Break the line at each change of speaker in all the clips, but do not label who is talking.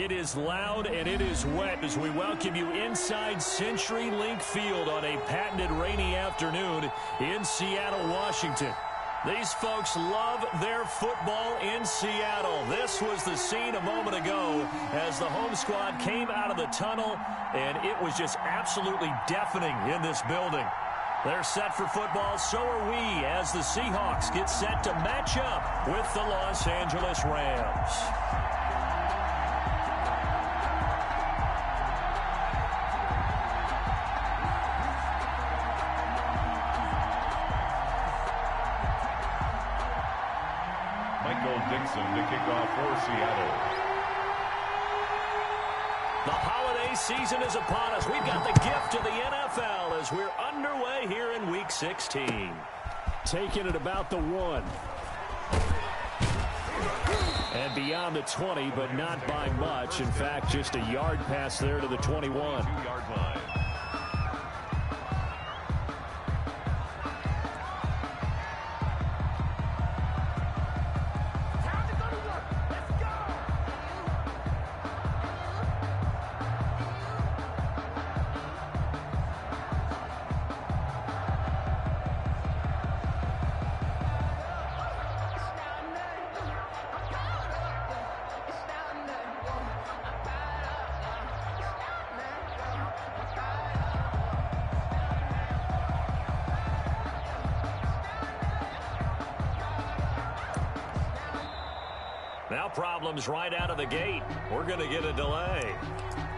It is loud and it is wet as we welcome you inside CenturyLink Field on a patented rainy afternoon in Seattle, Washington. These folks love their football in Seattle. This was the scene a moment ago as the home squad came out of the tunnel, and it was just absolutely deafening in this building. They're set for football, so are we, as the Seahawks get set to match up with the Los Angeles Rams.
Dixon to kick off for Seattle.
The holiday season is upon us. We've got the gift of the NFL as we're underway here in Week 16. Taking it about the 1. And beyond the 20, but not by much. In fact, just a yard pass there to the 21.
2-yard line.
Now problems right out of the gate. We're going to get a delay.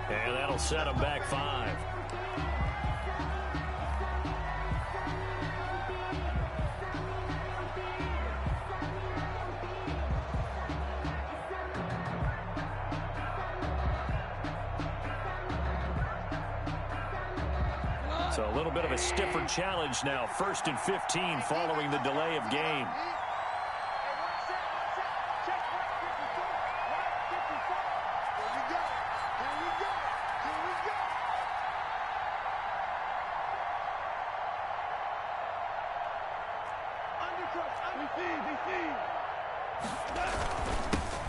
And that'll set them back 5. So a little bit of a stiffer challenge now. 1st and 15 following the delay of game.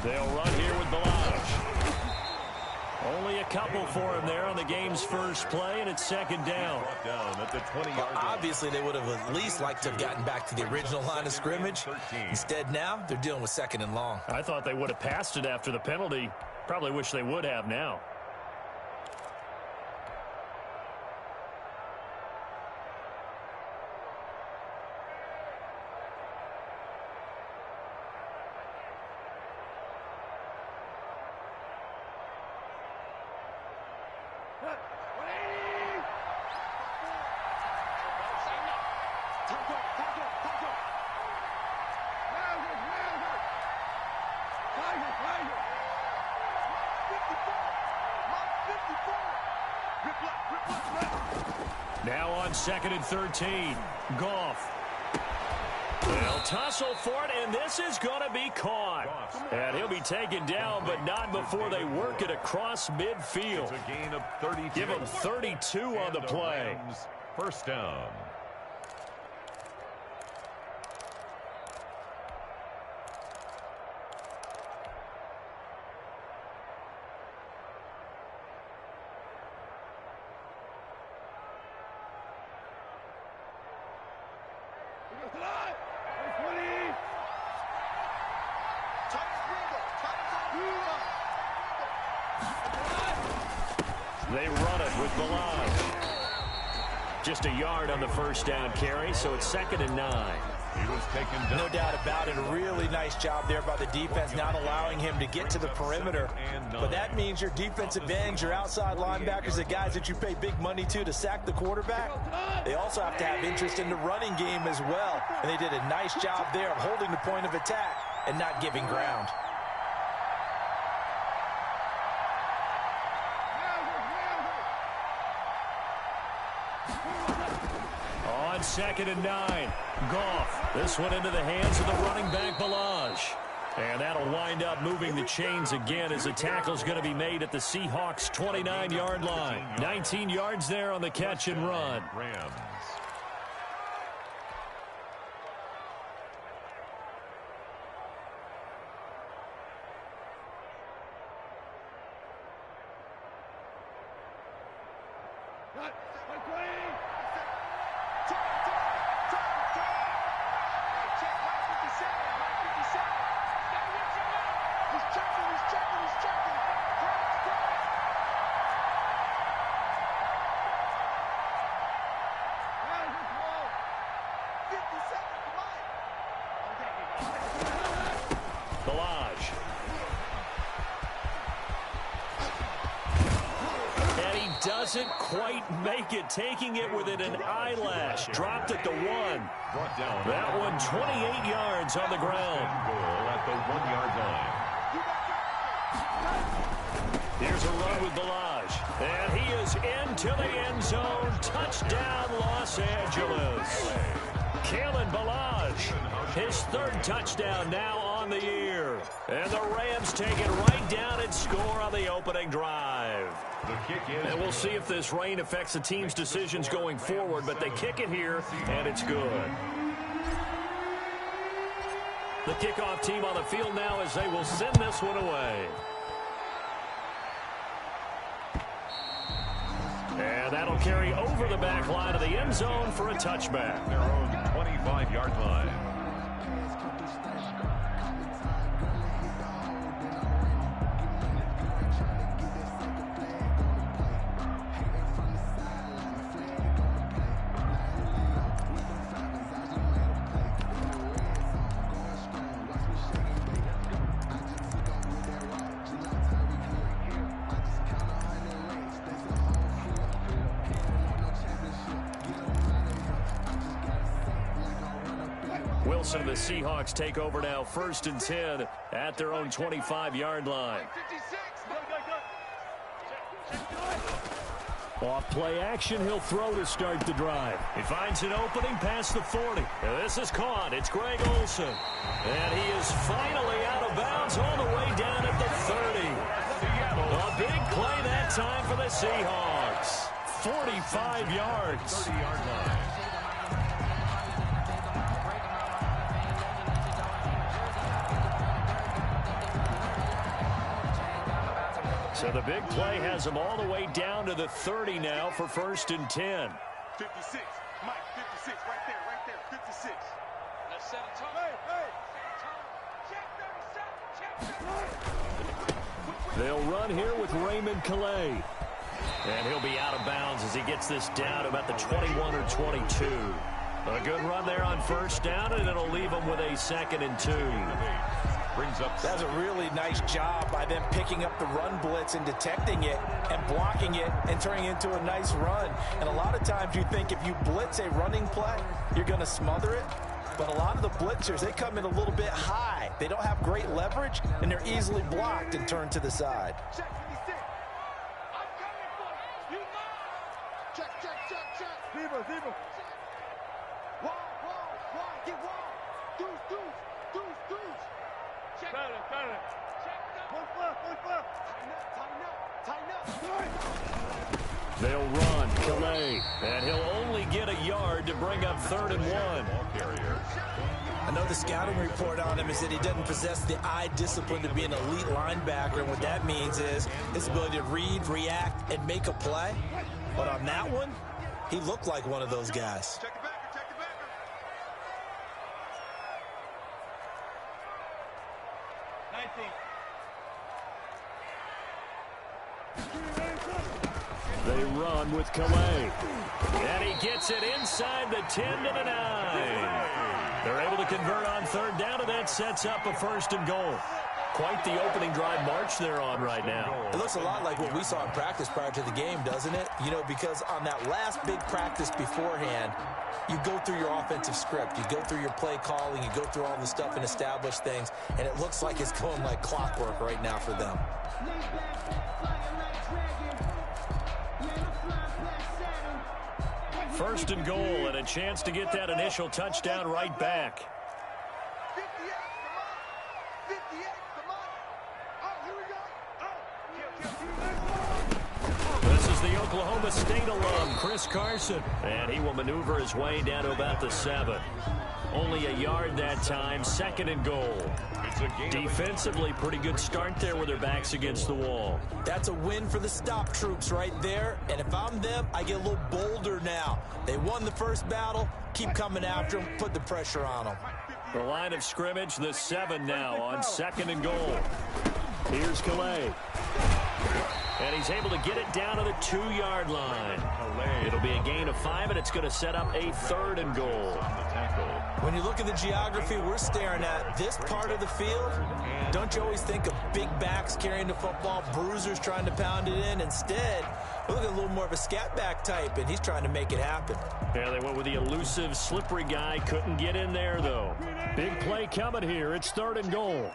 They'll run here with Balaj. Only a couple for him there on the game's first play, and it's 2nd down.
Down at the 20-yard line.
Obviously, they would have at least liked to have gotten back to the original line of scrimmage. Instead, now they're dealing with 2nd and long.
I thought they would have passed it after the penalty. Probably wish they would have now. Now on 2nd and 13. Goff. They'll tussle for it, and this is going to be caught. And he'll be taken down, but not before they work it across midfield.
It's a gain of 32.
Give him 32 on the play.
First down.
They run it with Balaj. Just a yard on the first down carry, so it's 2nd and 9.
He was taken down.
No doubt about it. A really nice job there by the defense, not allowing him to get to the perimeter. But that means your defensive ends, your outside linebackers, the guys that you pay big money to sack the quarterback, they also have to have interest in the running game as well. And they did a nice job there of holding the point of attack and not giving ground.
On 2nd and 9, Goff. This one into the hands of the running back, Balaj. And that'll wind up moving the chains again as the tackle's going to be made at the Seahawks' 29-yard line. 19 yards there on the catch and run.
Rams.
Doesn't quite make it, taking it within an eyelash. Dropped it to 1. That one 28 yards on the ground.
Goal at the 1-yard line.
Here's a run with Balaj. And he is into the end zone. Touchdown, Los Angeles. Kalen Balaj, his 3rd touchdown now on the year. And the Rams take it right down and score on the opening drive.
The kick is,
and we'll see if this rain affects the team's decisions going forward, but they kick it here, and it's good. The kickoff team on the field now as they will send this one away. And that'll carry over the back line of the end zone for a touchback.
Their own 25-yard line.
The Seahawks take over now, 1st and 10 at their own 25-yard line. Off play action, he'll throw to start the drive. He finds an opening past the 40. And this is caught. It's Greg Olsen. And he is finally out of bounds all the way down at the 30. A big play that time for the Seahawks. 45 yards.
30-yard line.
So the big play has them all the way down to the 30 now for 1st and 10.
56, Mike, 56, right there, 56. Let's set a time. Hey.
They'll run here with Raymond Calais. And he'll be out of bounds as he gets this down to about the 21 or 22. A good run there on 1st down, and it'll leave them with a 2nd and 2.
Brings up.
That's a really nice job by them picking up the run blitz and detecting it and blocking it and turning it into a nice run. And a lot of times you think if you blitz a running play, you're going to smother it. But a lot of the blitzers, they come in a little bit high. They don't have great leverage, and they're easily blocked and turned to the side.
Check. Viva. Wall, get wall. Deuce. Check. Got it. Check. One flip. Tighten up.
They'll run, Calais, and he'll only get a yard to bring up 3rd and 1.
I know the scouting report on him is that he doesn't possess the eye discipline to be an elite linebacker, and what that means is his ability to read, react, and make a play. But on that one, he looked like one of those guys.
Check the backer. 19.
They run with Calais. And he gets it inside the 10 to the 9. They're able to convert on 3rd down, and that sets up a 1st and goal. Quite the opening drive march they're on right now.
It looks a lot like what we saw in practice prior to the game, doesn't it? You know, because on that last big practice beforehand, you go through your offensive script. You go through your play calling. You go through all the stuff and establish things. And it looks like it's going like clockwork right now for them.
1st and goal, and a chance to get that initial touchdown right back.
58, come on. Oh, here we go.
This is the Oklahoma State alum, Chris Carson. And he will maneuver his way down to about the 7. Only a yard that time, 2nd and goal. Defensively, pretty good start there with their backs against the wall.
That's a win for the stop troops right there. And if I'm them, I get a little bolder now. They won the first battle. Keep coming after them. Put the pressure on them.
The line of scrimmage, the 7 now on 2nd and goal. Here's Calais. And he's able to get it down to the 2-yard line. It'll be a gain of 5, and it's going to set up a 3rd and goal.
When you look at the geography we're staring at, this part of the field, don't you always think of big backs carrying the football, bruisers trying to pound it in? Instead, we're looking at a little more of a scat back type, and he's trying to make it happen.
Yeah, they went with the elusive, slippery guy. Couldn't get in there, though. Big play coming here. It's 3rd and goal.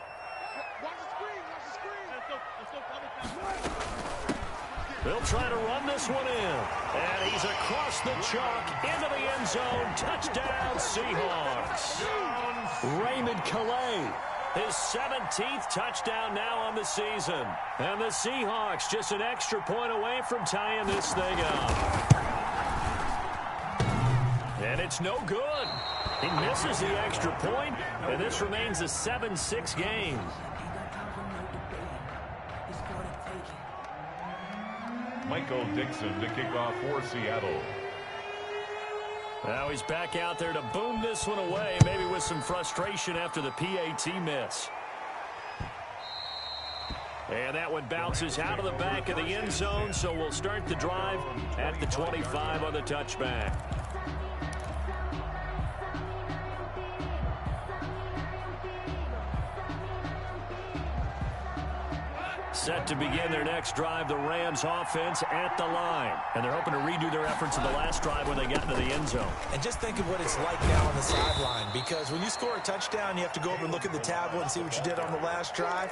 They'll try to run this one in. And he's across the chalk into the end zone. Touchdown, Seahawks. Raymond Calais, his 17th touchdown now on the season. And the Seahawks just an extra point away from tying this thing up. And it's no good. He misses the extra point, and this remains a 7-6 game.
Michael Dixon to kick off for Seattle.
Now he's back out there to boom this one away, maybe with some frustration after the PAT miss. And that one bounces out of the back of the end zone, so we'll start the drive at the 25 on the touchback. Set to begin their next drive, the Rams offense at the line. And they're hoping to redo their efforts in the last drive when they got into the end zone.
And just think of what it's like now on the sideline, because when you score a touchdown, you have to go over and look at the tablet and see what you did on the last drive.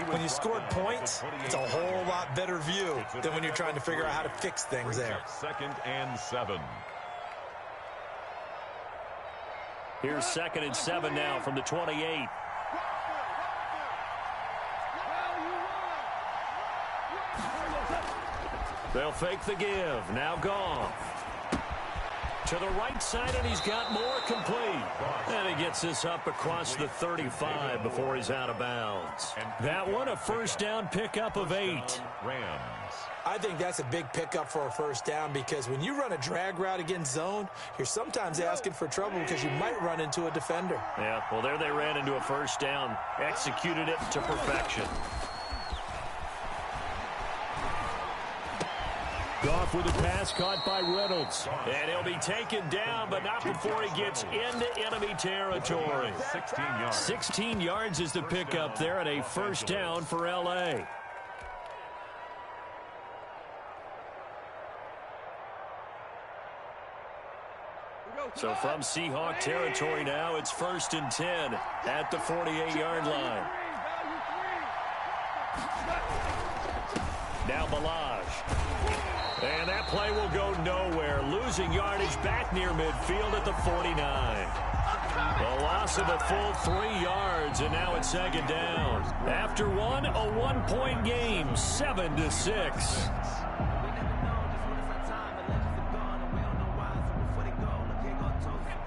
When you scored points, it's a whole lot better view than when you're trying to figure out how to fix things there.
2nd and 7.
Here's 2nd and 7 now from the 28. They'll fake the give. Now Goff. To the right side, and he's got more complete. And he gets this up across the 35 before he's out of bounds. That one, a first down pickup of 8.
Rams.
I think that's a big pickup for a first down, because when you run a drag route against zone, you're sometimes asking for trouble because you might run into a defender.
Yeah, well, there they ran into a first down. Executed it to perfection. Goff with a pass caught by Reynolds. And he'll be taken down, but not before he gets into enemy territory.
16 yards.
16 yards is the pickup there, and a first down for L.A. So from Seahawk territory now, it's 1st and 10 at the 48-yard line. Now Balaj. And that play will go nowhere. Losing yardage back near midfield at the 49. A loss of a full 3 yards, and now it's 2nd down. After one, a 1-point game, 7-6.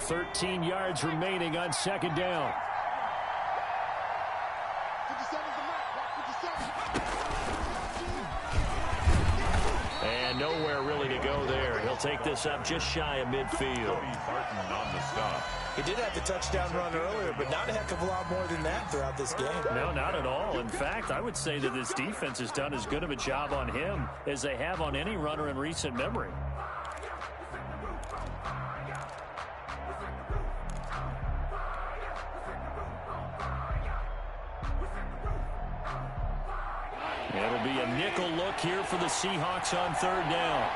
13 yards remaining on 2nd down. And nowhere really to go there. He'll take this up just shy of midfield.
Barton on the stop.
He did have the touchdown run earlier, but not a heck of a lot more than that throughout this game.
No, not at all. In fact, I would say that this defense has done as good of a job on him as they have on any runner in recent memory. It'll be a nickel look here for the Seahawks on 3rd down.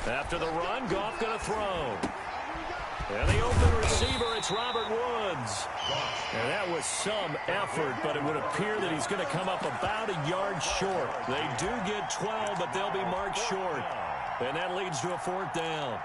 After the run, Goff going to throw. And the open receiver, it's Robert Woods. And that was some effort, but it would appear that he's going to come up about a yard short. They do get 12, but they'll be marked short. And that leads to a 4th down.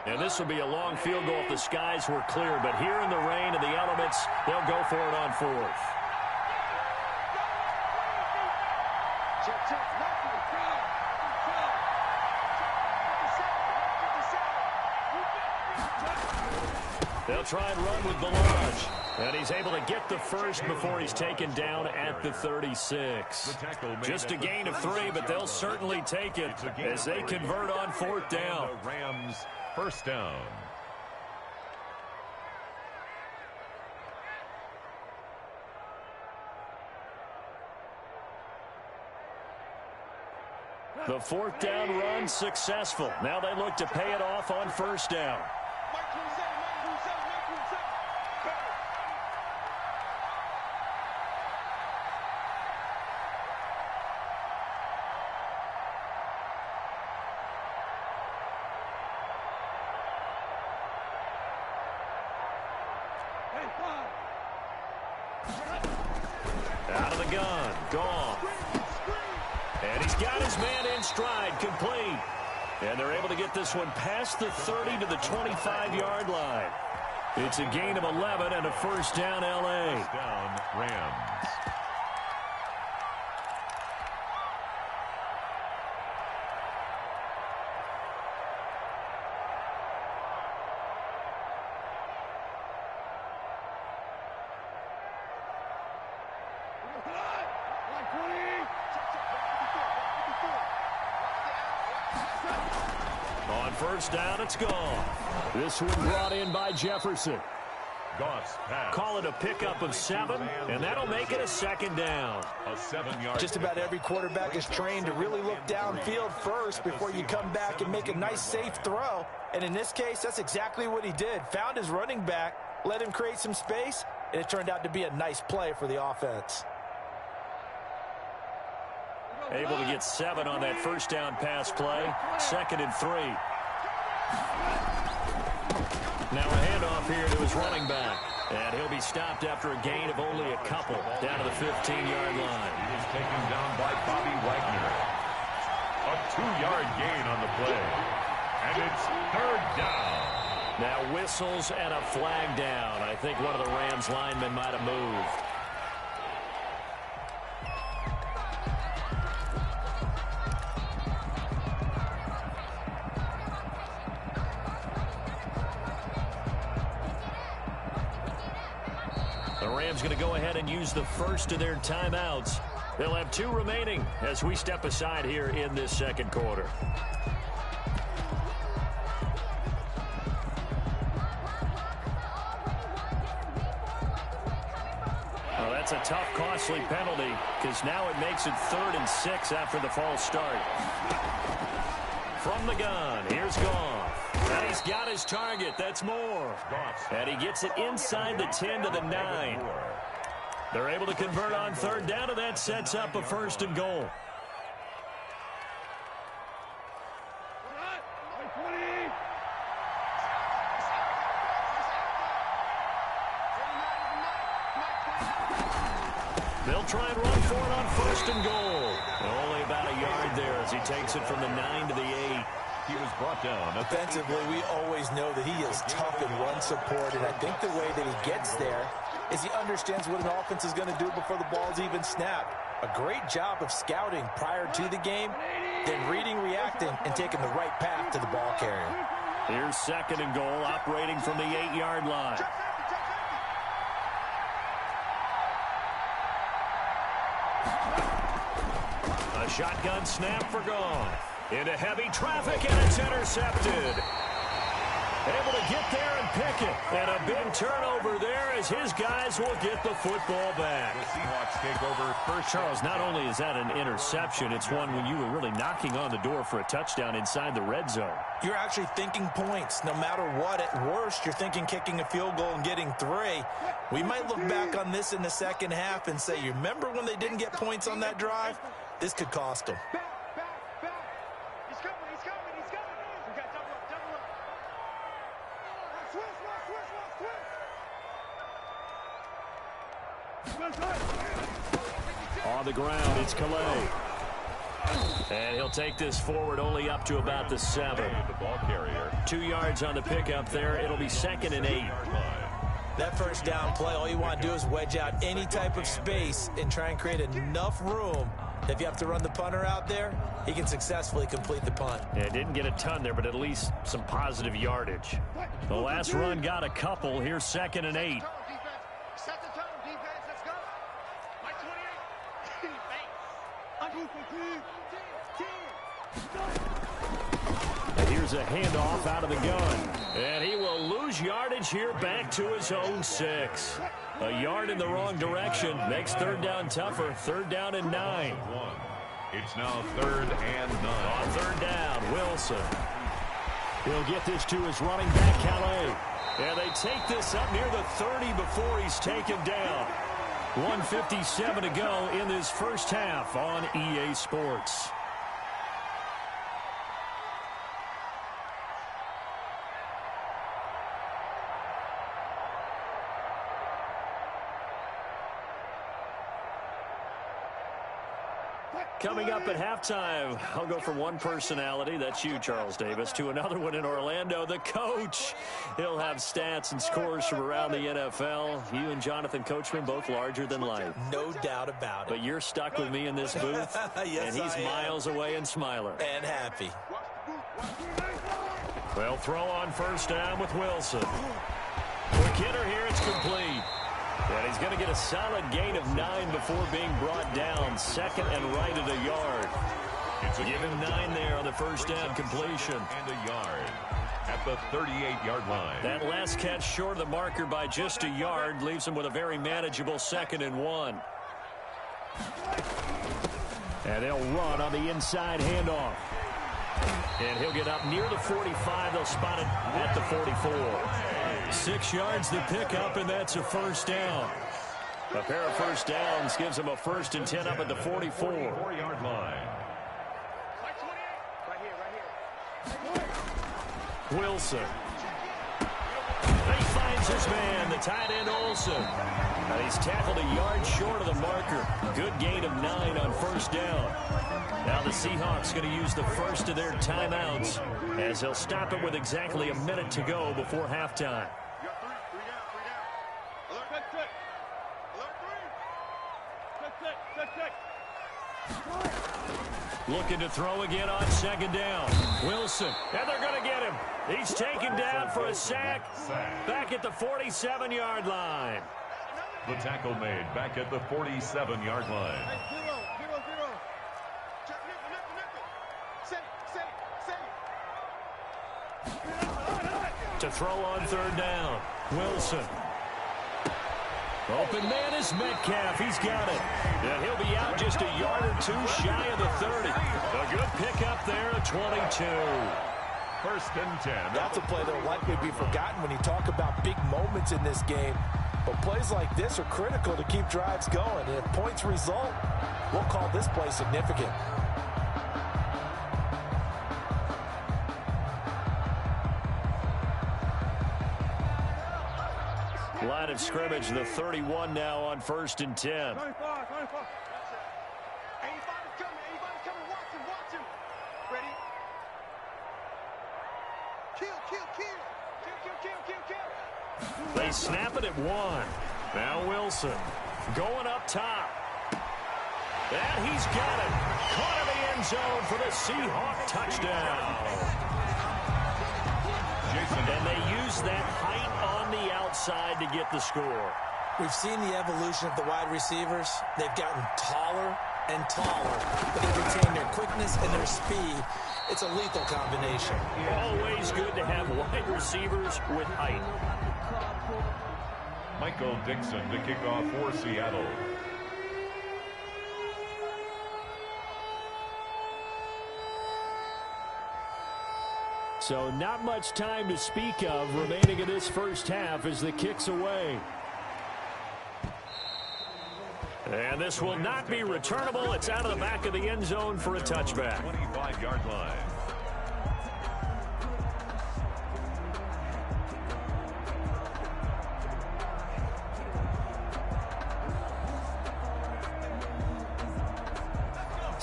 And this will be a long field goal if the skies were clear. But here in the rain and the elements, they'll go for it on fourth. They'll try and run with the launch. And he's able to get the first before he's taken down at the 36. Just a gain of 3, but they'll certainly take it as they convert on fourth down.
Rams first down.
The fourth down run successful. Now they look to pay it off on first down. Out of the gun, gone. And he's got his man in stride, complete. And they're able to get this one past the 30 to the 25-yard line. It's a gain of 11 and a first down, L.A.
First down, Rams.
On first down, it's gone. This one brought in by Jefferson.
Goss pass.
Call it a pickup of 7, and that'll make it a second down.
A 7-yard.
Just about every quarterback is trained to really look downfield first before you come back and make a nice, safe throw. And in this case, that's exactly what he did. Found his running back, let him create some space, and it turned out to be a nice play for the offense.
Able to get 7 on that first down pass play. 2nd and 3. Now a handoff here to his running back. And he'll be stopped after a gain of only a couple down to the 15-yard line.
He was taken down by Bobby Wagner. A 2-yard gain on the play. And it's third down.
Now whistles and a flag down. I think one of the Rams linemen might have moved. The Rams going to go ahead and use the first of their timeouts. They'll have 2 remaining as we step aside here in this second quarter. Well, that's a tough, costly penalty because now it makes it 3rd and 6 after the false start. From the gun, here's Goff. And he's got his target. That's more. And he gets it inside the 10 to the 9. They're able to convert on third down, and that sets up a 1st and goal. They'll try and run for it on 1st and goal. Only about a yard there as he takes it from the 9 to the 8.
He was brought down.
Defensively, we always know that he is tough in run support, and I think the way that he gets there is he understands what an offense is going to do before the ball's even snapped. A great job of scouting prior to the game, then reading, reacting, and taking the right path to the ball carrier.
Here's 2nd and goal, operating from the 8-yard line. A shotgun snap for Goff. Into heavy traffic, and it's intercepted. Able to get there and pick it. And a big turnover there as his guys will get the football back.
The Seahawks take over first.
Charles, not only is that an interception, it's one when you were really knocking on the door for a touchdown inside the red zone.
You're actually thinking points. No matter what, at worst, you're thinking kicking a field goal and getting 3. We might look back on this in the second half and say, you remember when they didn't get points on that drive? This could cost them.
On the ground, it's Calais. And he'll take this forward only up to about the 7.
The ball carrier.
2 yards on the pickup there. It'll be 2nd and 8.
That first down play, all you want to do is wedge out any type of space and try and create enough room. If you have to run the punter out there, he can successfully complete the punt.
Yeah, didn't get a ton there, but at least some positive yardage. The last run got a couple. Here's 2nd and 8.
Set the tone, defense. Let's go. My 28.
And here's a handoff out of the gun. And he will lose yardage here back to his own 6. A yard in the wrong direction makes 3rd down tougher. 3rd down and 9.
It's now 3rd and 9.
On 3rd down, Wilson. He'll get this to his running back, Calais. And they take this up near the 30 before he's taken down. 1:57 to go in this first half on EA Sports. Coming up at halftime, I'll go from one personality, that's you, Charles Davis, to another one in Orlando, the coach. He'll have stats and scores from around the NFL. You and Jonathan Coachman, both larger than life.
No doubt about it.
But you're stuck with me in this booth,
yes,
and he's miles away and smiling.
And happy.
Well, throw on 1st down with Wilson. Quick hitter here, it's complete. And he's going to get a solid gain of 9 before being brought down. 2nd and right at a yard. Give him 9 there on the 1st down completion.
And a yard at the 38-yard line.
That last catch short of the marker by just a yard leaves him with a very manageable 2nd and 1. And they'll run on the inside handoff. And he'll get up near the 45. They'll spot it at the 44. 6 yards the pickup, and that's a 1st down. A pair of 1st downs gives him a 1st and 10 up at the 44.
44-yard line.
Wilson. He finds his man, the tight end Olsen. And he's tackled a yard short of the marker. Good gain of 9 on 1st down. Now the Seahawks going to use the first of their timeouts as they'll stop it with exactly a minute to go before halftime. Looking to throw again on 2nd down. Wilson, and they're going to get him. He's taken down for a sack back at the 47-yard line.
The tackle made back at the 47-yard line.
To throw on 3rd down. Wilson. Open man is Metcalf. He's got it. And he'll be out just a yard or 2 shy of the 30. A good pickup there at 22.
1st and 10.
That's a play that will likely be forgotten when you talk about big moments in this game. But plays like this are critical to keep drives going. And if points result, we'll call this play significant.
Line of scrimmage, the 31 now on 1st and 10.
85 is coming. 85 is coming. Watch him. Ready? Kill.
They snap it at 1. Now Wilson going up top. And he's got it. Caught in the end zone for the Seahawk touchdown. And they use that height on the outside to get the score.
We've seen the evolution of the wide receivers. They've gotten taller and taller, but they've retained their quickness and their speed. It's a lethal combination.
Always good to have wide receivers with height.
Michael Dixon to kick off for Seattle.
So not much time to speak of remaining in this first half as the kick's away. And this will not be returnable. It's out of the back of the end zone for a touchback.
25-yard line.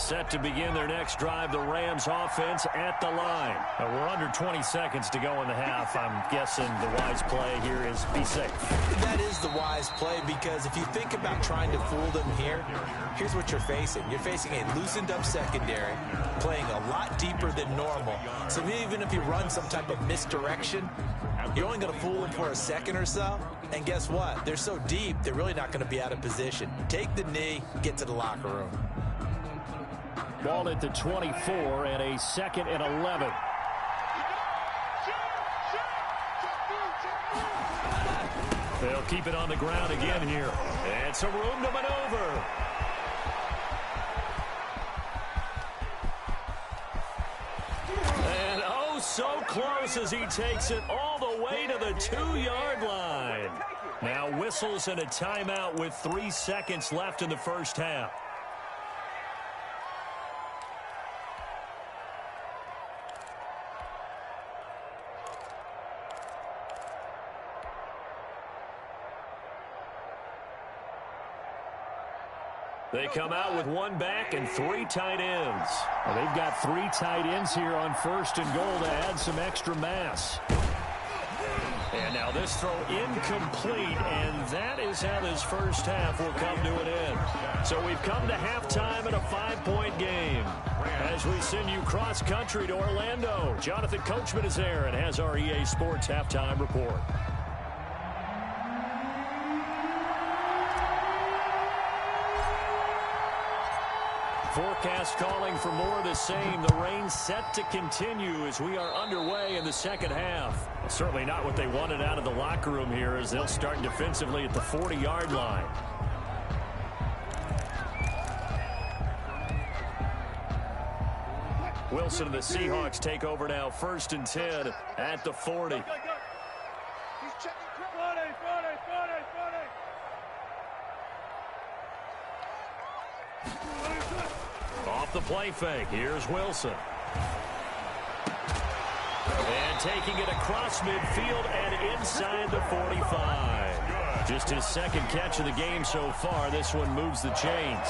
set to begin their next drive. The Rams offense at the line. We're under 20 seconds to go in the half. I'm guessing the wise play here is be safe.
That is the wise play, because if you think about trying to fool them here, here's what you're facing. You're facing a loosened up secondary, playing a lot deeper than normal. So even if you run some type of misdirection, you're only going to fool them for a second or so. And guess what? They're so deep, they're really not going to be out of position. Take the knee, get to the locker room.
Ball at the 24 and a 2nd and 11. They'll keep it on the ground again here. And some room to maneuver. And oh, so close as he takes it all the way to the 2-yard line. Now whistles and a timeout with 3 seconds left in the first half. They come out with 1 back and 3 tight ends. Well, they've got 3 tight ends here on 1st and goal to add some extra mass. And now this throw incomplete, and that is how this first half will come to an end. So we've come to halftime in a 5-point game. As we send you cross-country to Orlando, Jonathan Coachman is there and has our EA Sports halftime report. Forecast calling for more of the same. The rain set to continue as we are underway in the second half. Certainly not what they wanted out of the locker room here, as they'll start defensively at the 40-yard line. Wilson and the Seahawks take over now, 1st and 10 at the 40. Off the play fake, here's Wilson. And taking it across midfield and inside the 45. Just his 2nd catch of the game so far. This one moves the chains.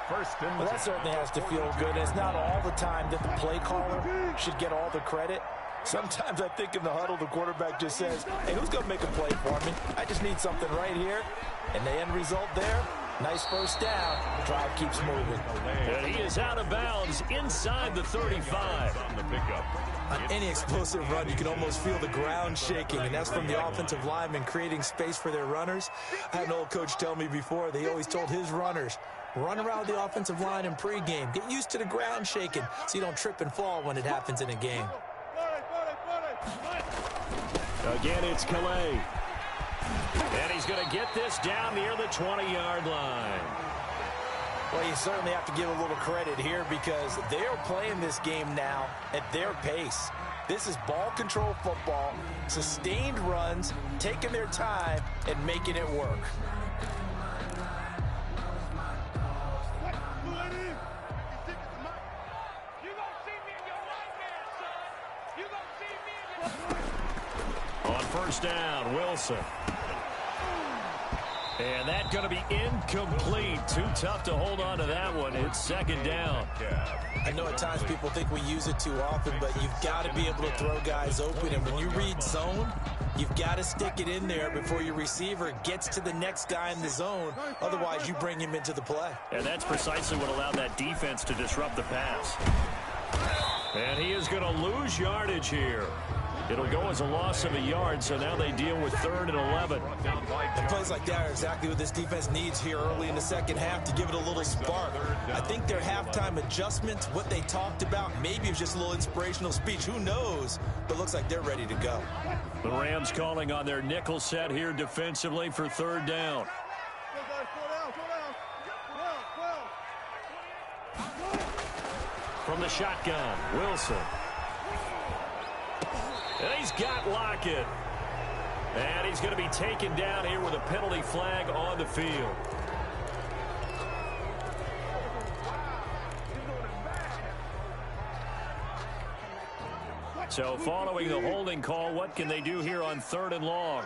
Well, that certainly has to feel good. It's not all the time that the play caller should get all the credit. Sometimes I think in the huddle, the quarterback just says, hey, who's going to make a play for me? I just need something right here. And the end result there, nice first down. Drive keeps moving.
And he is out of bounds inside the 35.
On any explosive run, you can almost feel the ground shaking, and that's from the offensive linemen creating space for their runners. I had an old coach tell me before, they always told his runners, run around the offensive line in pregame. Get used to the ground shaking so you don't trip and fall when it happens in a game.
Again, it's Calais. And he's going to get this down near the 20-yard line.
Well, you certainly have to give a little credit here, because they are playing this game now at their pace. This is ball control football, sustained runs, taking their time, and making it work.
On 1st down, Wilson. And that's going to be incomplete. Too tough to hold on to that one. It's 2nd down.
I know at times people think we use it too often, but you've got to be able to throw guys open. And when you read zone, you've got to stick it in there before your receiver gets to the next guy in the zone. Otherwise, you bring him into the play.
And that's precisely what allowed that defense to disrupt the pass. And he is going to lose yardage here. It'll go as a loss of a yard, so now they deal with 3rd and 11.
And plays like that are exactly what this defense needs here early in the second half to give it a little spark. I think their halftime adjustments, what they talked about, maybe it was just a little inspirational speech. Who knows? But looks like they're ready to go.
The Rams calling on their nickel set here defensively for 3rd down. From the shotgun, Wilson. And he's got Lockett. And he's going to be taken down here with a penalty flag on the field. So following the holding call, what can they do here on 3rd and long?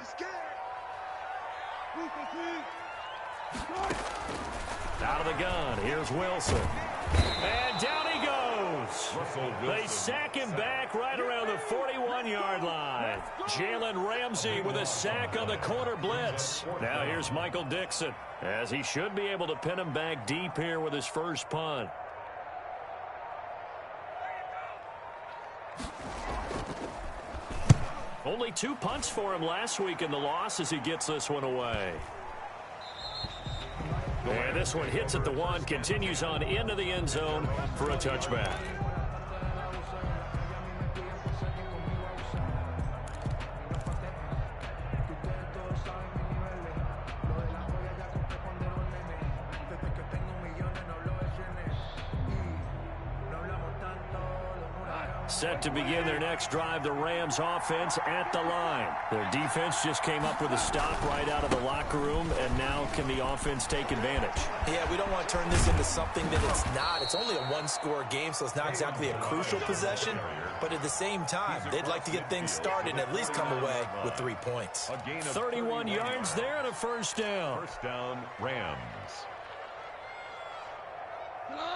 Out of the gun, here's Wilson. And down he goes. They sack him back right around the 41-yard line. Jalen Ramsey with a sack on the corner blitz. Now here's Michael Dixon, as he should be able to pin him back deep here with his first punt. Only 2 punts for him last week in the loss as he gets this one away. And this one hits at the 1, continues on into the end zone for a touchback. Set to begin their next drive, the Rams offense at the line. Their defense just came up with a stop right out of the locker room, and now can the offense take advantage?
Yeah, we don't want to turn this into something that it's not. It's only a one-score game, so it's not exactly a crucial possession. But at the same time, they'd like to get things started and at least come away with 3 points.
31 yards there and a first down.
First down, Rams.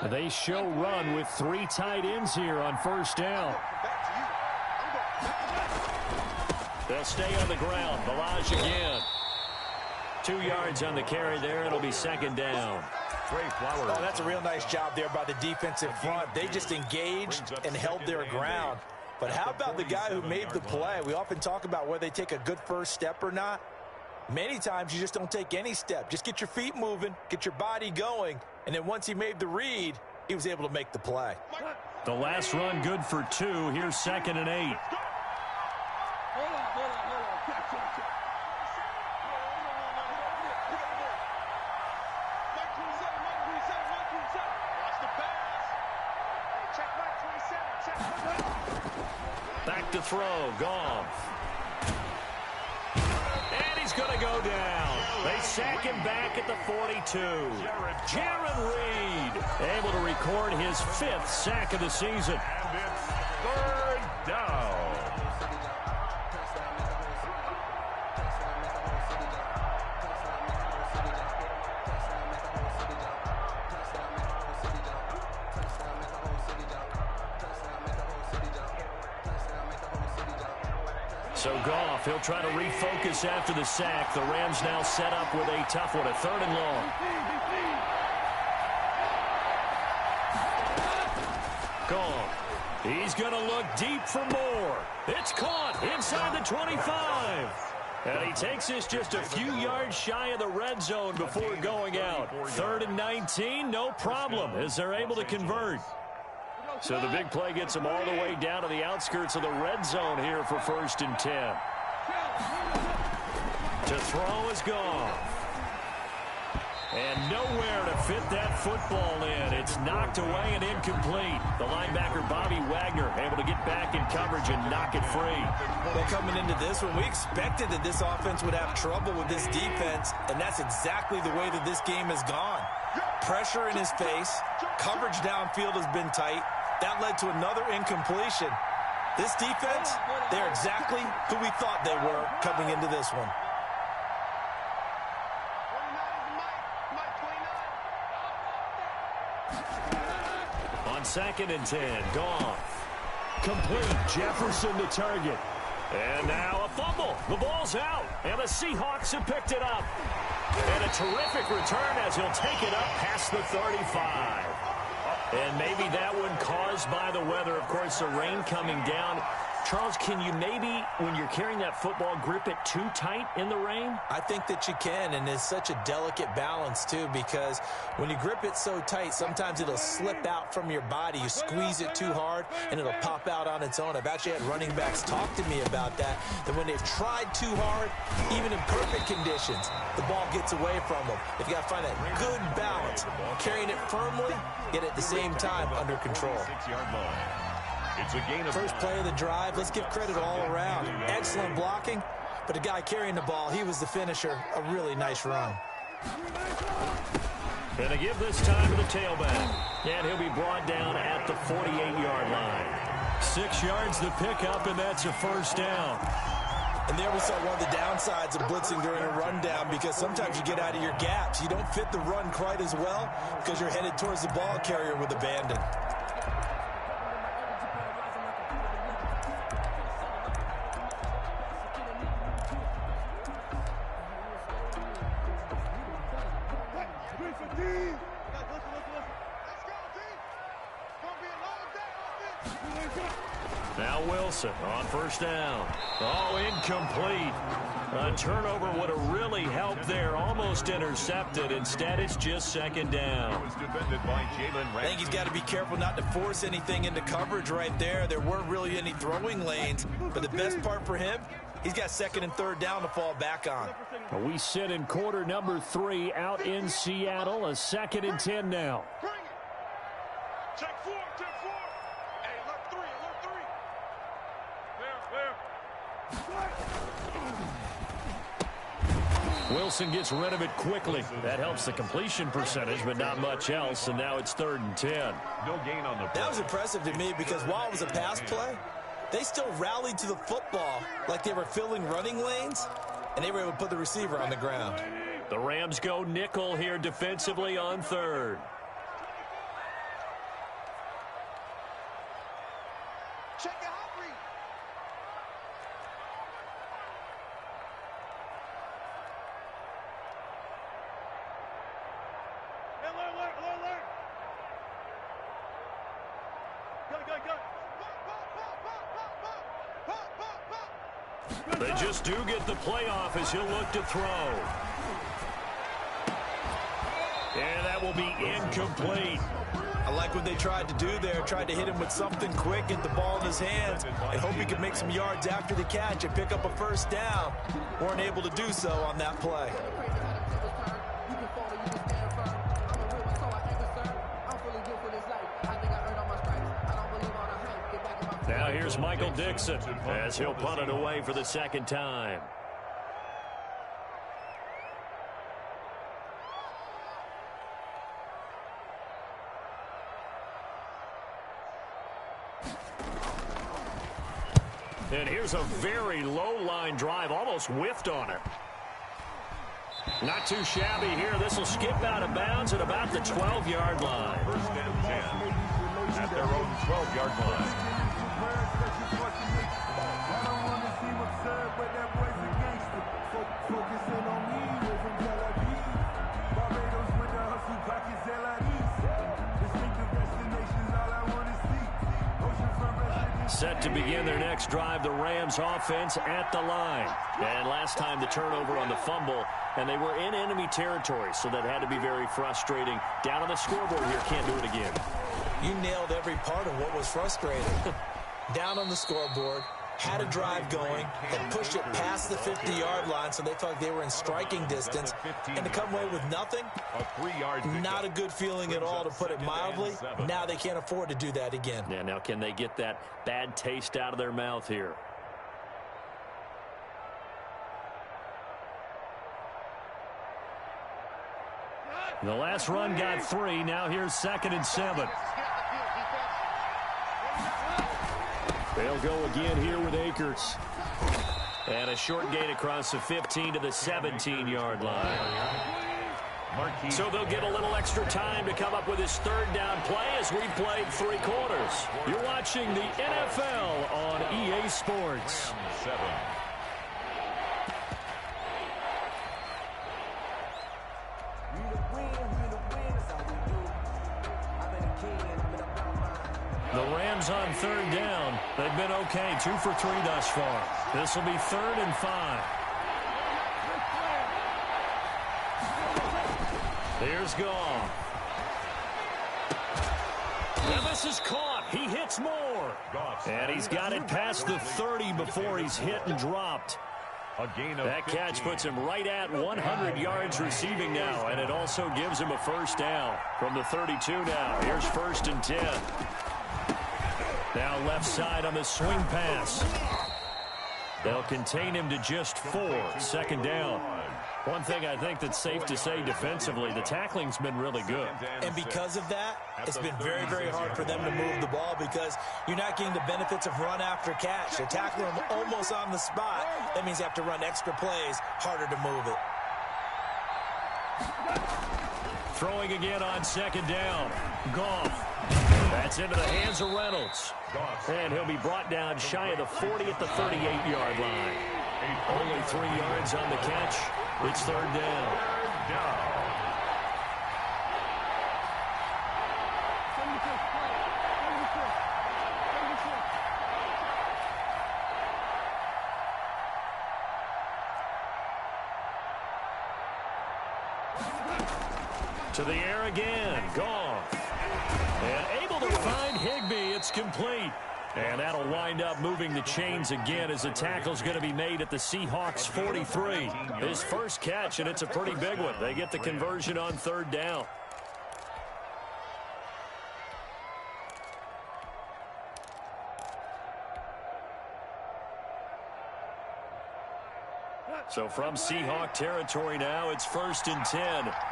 They show run with 3 tight ends here on first down. They'll stay on the ground. Balaj again. 2 yards on the carry there. It'll be second down.
Oh, that's a real nice job there by the defensive front. They just engaged and held their ground. But how about the guy who made the play? We often talk about whether they take a good first step or not. Many times you just don't take any step. Just get your feet moving, get your body going, and then once he made the read, he was able to make the play.
The last run good for 2. Here's 2nd and 8. Back to throw, Goff. And he's going to go down. They sack him back at the 42. Jaron Reed able to record his 5th sack of the season.
And it's 3rd down.
So Goff, he'll try to refocus after the sack. The Rams now set up with a tough one, a 3rd and long. Goff, he's going to look deep for more. It's caught inside the 25. And he takes this just a few yards shy of the red zone before going out. 3rd and 19, no problem, as they're able to convert. So the big play gets them all the way down to the outskirts of the red zone here for 1st and 10. To throw is gone. And nowhere to fit that football in. It's knocked away and incomplete. The linebacker, Bobby Wagner, able to get back in coverage and knock it free.
Well, coming into this one, we expected that this offense would have trouble with this defense, and that's exactly the way that this game has gone. Pressure in his face. Coverage downfield has been tight. That led to another incompletion. This defense, they're exactly who we thought they were coming into this one.
On 2nd and 10, Goff. Complete, Jefferson to target. And now a fumble. The ball's out, and the Seahawks have picked it up. And a terrific return as he'll take it up past the 35. And maybe that one caused by the weather. Of course, the rain coming down. Charles, can you maybe, when you're carrying that football, grip it too tight in the rain?
I think that you can, and it's such a delicate balance, too, because when you grip it so tight, sometimes it'll slip out from your body. You squeeze it too hard, and it'll pop out on its own. I've actually had running backs talk to me about that when they've tried too hard, even in perfect conditions, the ball gets away from them. They've got to find that good balance, carrying it firmly, yet at the same time under control.
6-yard line. It's a gain of
First play of the drive. Let's give credit all around. Excellent blocking, but the guy carrying the ball, he was the finisher. A really nice run.
Gonna give this time to the tailback. And he'll be brought down at the 48-yard line. 6 yards the pickup, and that's a first down.
And there we saw one of the downsides of blitzing during a rundown, because sometimes you get out of your gaps. You don't fit the run quite as well because you're headed towards the ball carrier with abandon.
Now Wilson on first down. Oh, incomplete. A turnover would have really helped there. Almost intercepted. Instead, it's just second down.
I think he's got to be careful not to force anything into coverage right there. There weren't really any throwing lanes. But the best part for him, he's got second and third down to fall back on.
We sit in quarter number 3 out in Seattle. A 2nd and 10 now.
Check 4, check 4. Hey, alert 3, alert 3.
Wilson gets rid of it quickly. That helps the completion percentage, but not much else. And now it's 3rd and 10.
No gain on the play.
That was impressive to me, because while it was a pass play, they still rallied to the football like they were filling running lanes, and they were able to put the receiver on the ground.
The Rams go nickel here defensively on 3rd.
Check your hot read. Alert. Go.
They just do get the playoff as he'll look to throw. And that will be incomplete.
I like what they tried to do there. Tried to hit him with something quick, get the ball in his hands, and hope he could make some yards after the catch and pick up a first down. Weren't able to do so on that play.
Now here's Michael Dixon as he'll punt it away for the 2nd time. And here's a very low-line drive, almost whiffed on it. Not too shabby here. This will skip out of bounds at about the 12-yard line.
1st and 10 at their own 12-yard line.
Set to begin their next drive, the Rams offense at the line. And last time the turnover on the fumble, and they were in enemy territory, so that had to be very frustrating. Down on the scoreboard here, can't do it again.
You nailed every part of what was frustrating. Down on the scoreboard, had a drive going, and pushed it past the 50-yard line, so they thought they were in striking distance. And to come away with nothing, not a good feeling at all, to put it mildly. Now they can't afford to do that again.
Yeah, now can they get that bad taste out of their mouth here? The last run got 3. Now here's 2nd and 7. They'll go again here with Akers. And a short gain across the 15 to the 17-yard line. So they'll get a little extra time to come up with his 3rd down play as we've played 3 quarters. You're watching the NFL on EA Sports.
7.
The Rams on 3rd down. They've been okay, 2 for 3 thus far. This will be 3rd and 5. Here's Goff. And this is caught. He hits more. And he's got it past the 30 before he's hit and dropped. That catch puts him right at 100 yards receiving now, and it also gives him a first down from the 32 now. Here's 1st and 10. Now left side on the swing pass. They'll contain him to just 4. 2nd down. One thing I think that's safe to say defensively, the tackling's been really good.
And because of that, it's been very, very hard for them to move the ball because you're not getting the benefits of run after catch. You're tackling them almost on the spot. That means you have to run extra plays, harder to move it.
Throwing again on second down. Goff. That's into the hands of Reynolds. And he'll be brought down shy of the 40 at the 38-yard line. Only 3 yards on the catch. It's third down. To the air again. Goff. And able to find Higbee. It's complete. And that'll wind up moving the chains again as the tackle's going to be made at the Seahawks 43. His first catch, and it's a pretty big one. They get the conversion on third down. So from Seahawk territory now, it's 1st and 10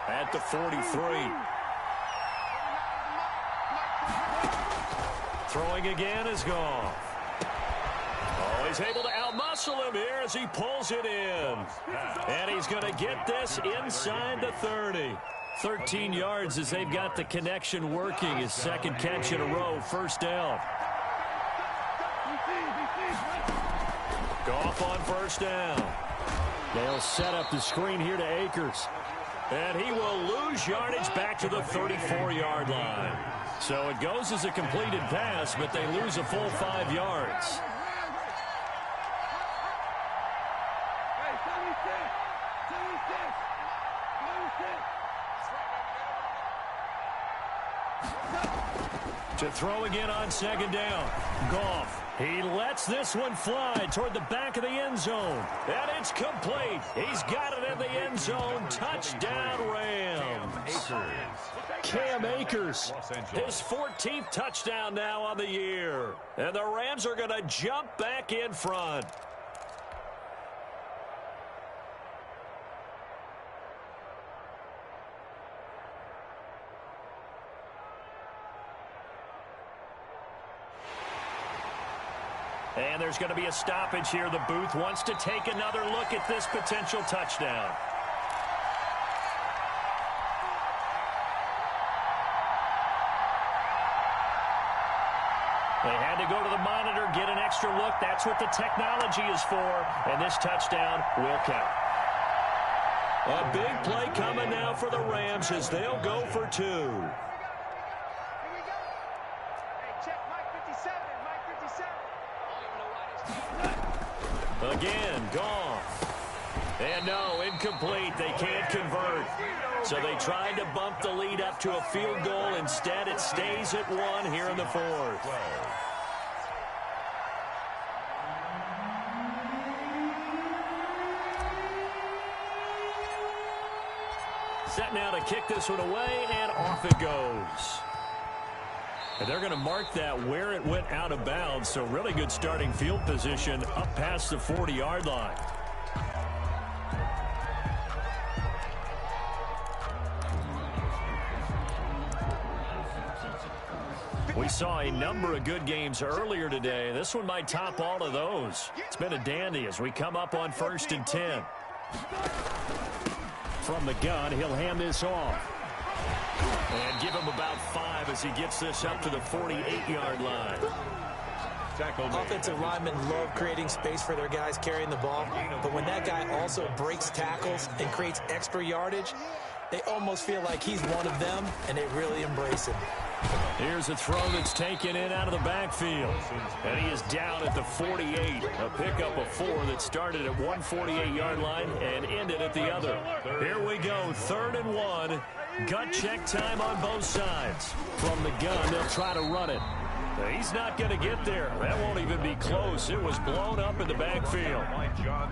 at the 43. Throwing again is Goff. Oh, he's able to outmuscle him here as he pulls it in. And he's going to get this inside the 30. 13 yards as they've got the connection working. His second catch in a row, first down. Goff on first down. They'll set up the screen here to Akers. And he will lose yardage back to the 34-yard line. So it goes as a completed pass, but they lose a full 5 yards. To throw again on second down. Goff. He lets this one fly toward the back of the end zone. And it's complete. He's got it in the end zone. Touchdown, Rams. Cam Akers, his 14th touchdown now on the year. And the Rams are going to jump back in front. And there's going to be a stoppage here. The booth wants to take another look at this potential touchdown. They had to go to the monitor, get an extra look. That's what the technology is for. And this touchdown will count. A big play coming now for the Rams as they'll go for 2. Again, Goff. And no, incomplete. They can't convert. So they tried to bump the lead up to a field goal. Instead, it stays at 1 here in the 4th. Set now to kick this one away, and off it goes. And they're going to mark that where it went out of bounds. So really good starting field position up past the 40-yard line. We saw a number of good games earlier today. This one might top all of those. It's been a dandy as we come up on 1st and 10. From the gun, he'll hand this off. And give him about 5 as he gets this up to the 48-yard line.
Offensive linemen love creating space for their guys carrying the ball, but when that guy also breaks tackles and creates extra yardage, they almost feel like he's one of them, and they really embrace him.
Here's a throw that's taken in out of the backfield. And he is down at the 48. A pickup of 4 that started at 148-yard line and ended at the other. Here we go, 3rd and 1. Gut check time on both sides. From the gun, they'll try to run it. He's not going to get there. That won't even be close. It was blown up in the backfield.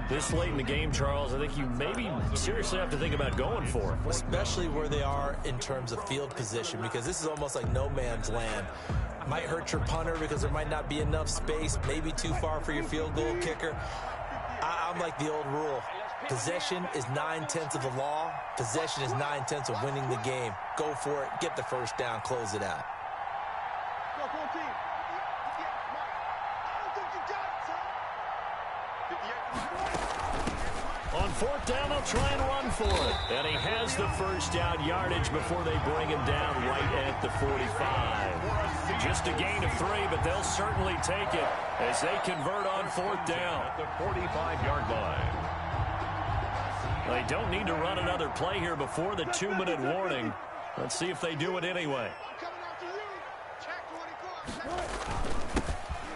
This late in the game, Charles, I think you maybe seriously have to think about going for it.
Especially where they are in terms of field position, because this is almost like no man's land. Might hurt your punter because there might not be enough space, maybe too far for your field goal kicker. I'm like the old rule. Possession is 9/10 of the law. Possession is 9/10 of winning the game. Go for it. Get the first down. Close it out.
On fourth down, they'll try and run for it. And he has the first down yardage before they bring him down right at the 45. Just a gain of 3, but they'll certainly take it as they convert on fourth down.
At the 45-yard line.
They don't need to run another play here before the 2-minute warning. Let's see if they do it anyway.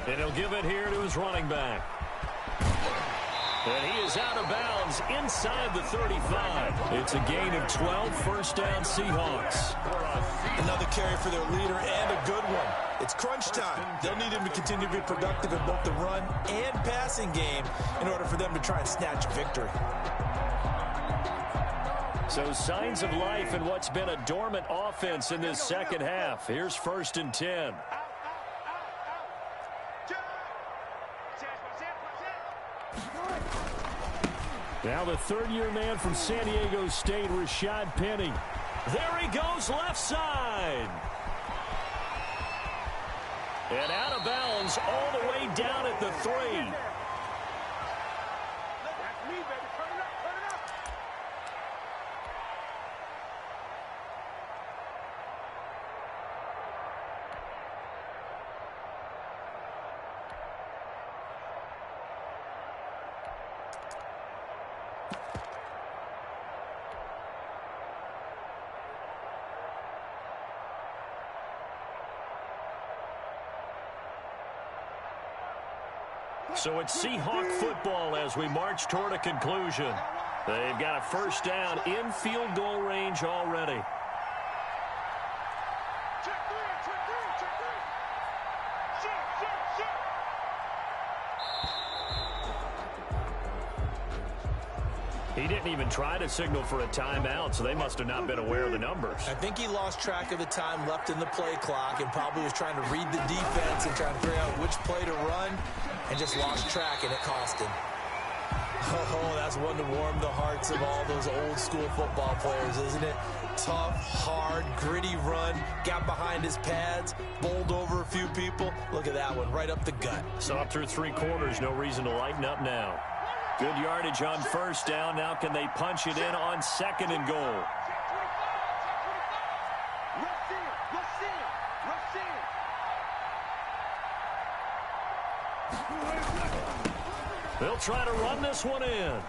And he'll give it here to his running back. And he is out of bounds inside the 35. It's a gain of 12, first down Seahawks.
Another carry for their leader and a good one. It's crunch time. They'll need him to continue to be productive in both the run and passing game in order for them to try and snatch a victory.
So signs of life in what's been a dormant offense in this second half. Here's 1st and 10. Now the third-year man from San Diego State, Rashad Penny. There he goes, left side. And out of bounds all the way down at the 3. So it's Seahawk football as we march toward a conclusion. They've got a first down in field goal range already. He didn't even try to signal for a timeout, so they must have not been aware of the numbers.
I think he lost track of the time left in the play clock and probably was trying to read the defense and trying to figure out which play to run and just lost track, and it cost him. Oh, that's one to warm the hearts of all those old school football players, isn't it? Tough, hard, gritty run, got behind his pads, bowled over a few people. Look at that one, right up the gut.
Saw through 3 quarters, no reason to lighten up now. Good yardage on first down. Now can they punch it in on 2nd and goal? They'll try to run this one in.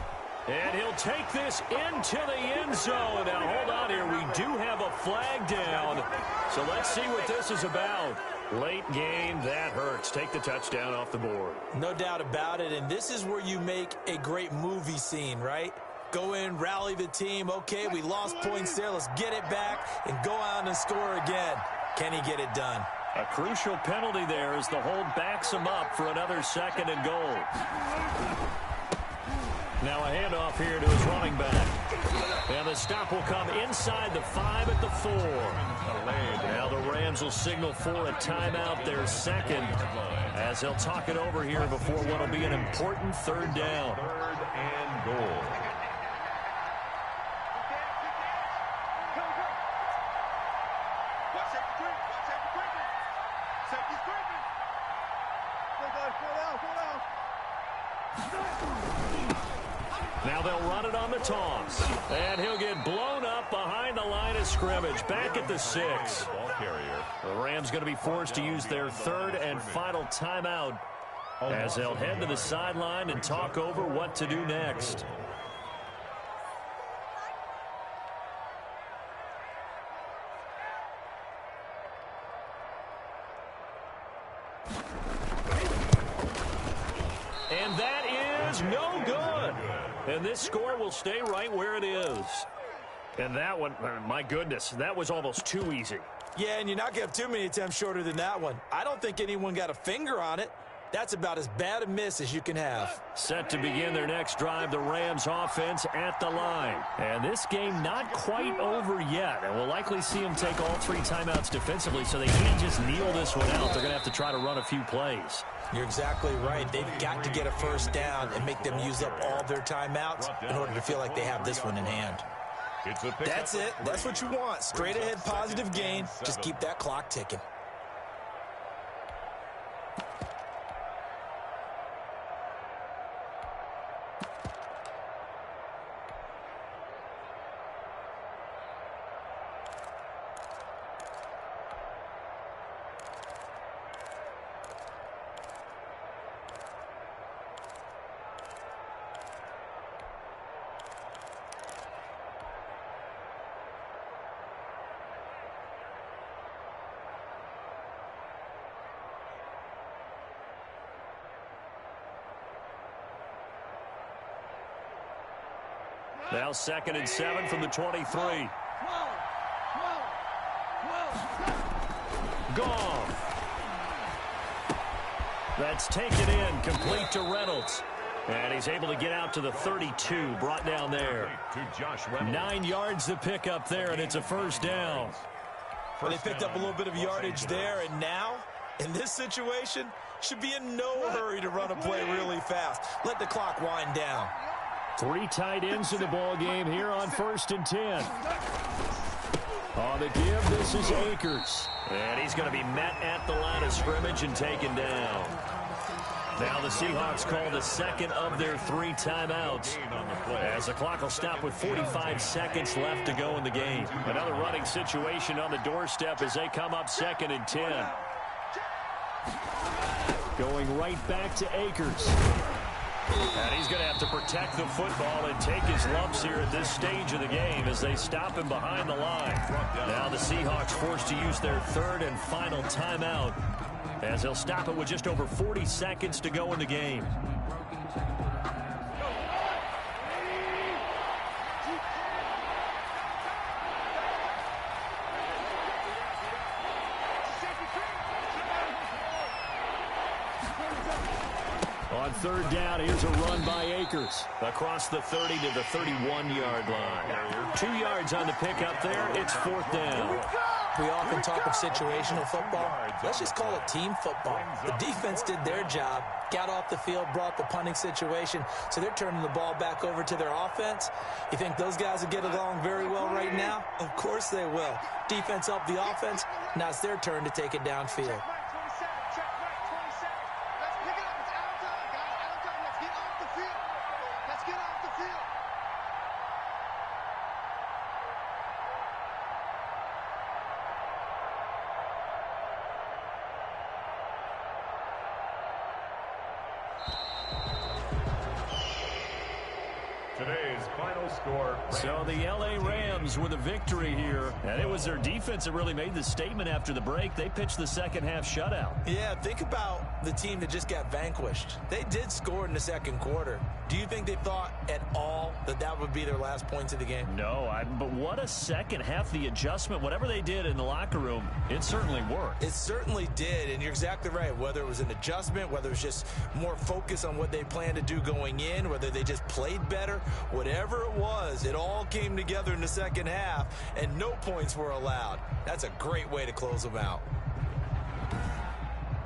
And he'll take this into the end zone. Now, hold on here. We do have a flag down. So let's see what this is about. Late game, that hurts. Take the touchdown off the board.
No doubt about it, and this is where you make a great movie scene, right? Go in, rally the team. Okay, we lost points there. Let's get it back and go out and score again. Can he get it done?
A crucial penalty there as the hold backs him up for another 2nd and goal. Now a handoff here to his running back. And the stop will come inside the 5 at the 4. Now the Rams will signal for a timeout, their 2nd, as they'll talk it over here before what will be an important 3rd down.
3rd and goal.
Now they'll run it on the toss. And he'll get blown up behind the line of scrimmage. Back at the 6. The Rams going to be forced to use their 3rd and final timeout as they'll head to the sideline and talk over what to do next. And that is no good. And this score will stay right where it is. And that one, my goodness, that was almost too easy.
Yeah, and you're not going to have too many attempts shorter than that one. I don't think anyone got a finger on it. That's about as bad a miss as you can have.
Set to begin their next drive, the Rams offense at the line. And this game not quite over yet. And we'll likely see them take all 3 timeouts defensively, so they can't just kneel this one out. They're going to have to try to run a few plays.
You're exactly right. They've got to get a first down and make them use up all their timeouts in order to feel like they have this one in hand. That's it. That's what you want. Straight ahead positive gain. Just keep that clock ticking.
Now 2nd and 7 from the 23. Gone. That's taken in, complete to Reynolds. And he's able to get out to the 32, brought down there. 9 yards to pick up there, and it's a first down.
Well, they picked up a little bit of yardage there, and now, in this situation, should be in no hurry to run a play really fast. Let the clock wind down.
3 tight ends in the ball game here on 1st and 10. On the give, this is Akers. And he's going to be met at the line of scrimmage and taken down. Now the Seahawks call the second of their 3 timeouts, as the clock will stop with 45 seconds left to go in the game. Another running situation on the doorstep as they come up 2nd and 10. Going right back to Akers. And he's going to have to protect the football and take his lumps here at this stage of the game as they stop him behind the line. Now the Seahawks forced to use their 3rd and final timeout, as they'll stop it with just over 40 seconds to go in the game. On 3rd down, here's a run by Akers across the 30 to the 31-yard line. 2 yards on the pickup there. It's 4th down.
We often talk of situational football. Let's just call it team football. The defense did their job, got off the field, brought the punting situation, so they're turning the ball back over to their offense. You think those guys will get along very well right now? Of course they will. Defense helped the offense. Now it's their turn to take it downfield.
Today's final score.
So the L.A. Rams with a victory here. And it was their defense that really made the statement after the break. They pitched the second half shutout.
Yeah, think about the team that just got vanquished. They did score in the 2nd quarter. Do you think they thought at all that that would be their last points of the game?
No, but what a second half. The adjustment, whatever they did in the locker room, it certainly worked.
It certainly did, and you're exactly right. Whether it was an adjustment, whether it was just more focus on what they planned to do going in, whether they just played better, whatever it was, it all came together in the second half, and no points were allowed. That's a great way to close them out.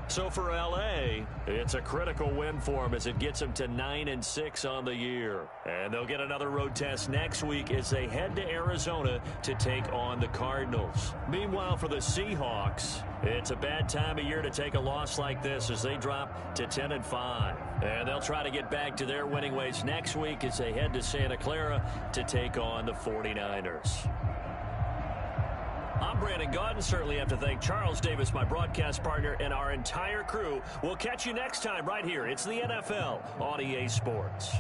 So for L.A., it's a critical win for them as it gets them to 9-6 on the year. And they'll get another road test next week as they head to Arizona to take on the Cardinals. Meanwhile, for the Seahawks, it's a bad time of year to take a loss like this as they drop to 10-5. And they'll try to get back to their winning ways next week as they head to Santa Clara to take on the 49ers. I'm Brandon Gaudin. Certainly have to thank Charles Davis, my broadcast partner, and our entire crew. We'll catch you next time right here. It's the NFL on EA Sports.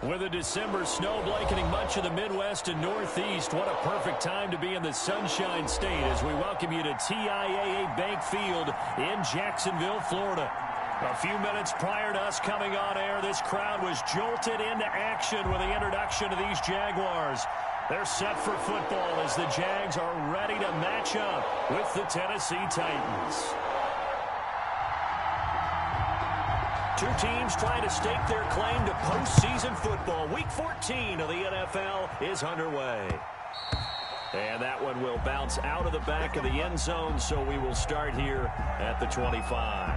With a December snow blanketing much of the Midwest and Northeast, what a perfect time to be in the Sunshine State as we welcome you to TIAA Bank Field in Jacksonville, Florida. A few minutes prior to us coming on air, this crowd was jolted into action with the introduction of these Jaguars. They're set for football as the Jags are ready to match up with the Tennessee Titans. Two teams trying to stake their claim to postseason football. Week 14 of the NFL is underway. And that one will bounce out of the back of the end zone, so we will start here at the 25.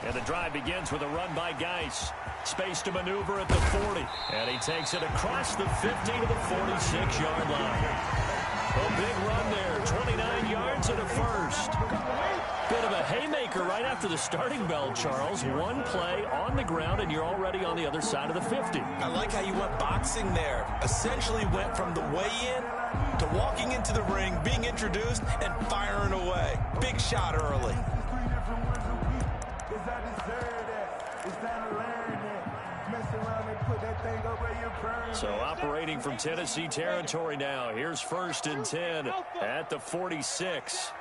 And the drive begins with a run by Geis. Space to maneuver at the 40. And he takes it across the 50 to the 46-yard line. A big run there. 29 yards and a first. Bit of a haymaker right after the starting bell, Charles. One play on the ground, and you're already on the other side of the 50.
I like how you went boxing there. Essentially went from the weigh-in to walking into the ring, being introduced, and firing away. Big shot early.
So operating from Tennessee territory now. Here's 1st and 10 at the 46.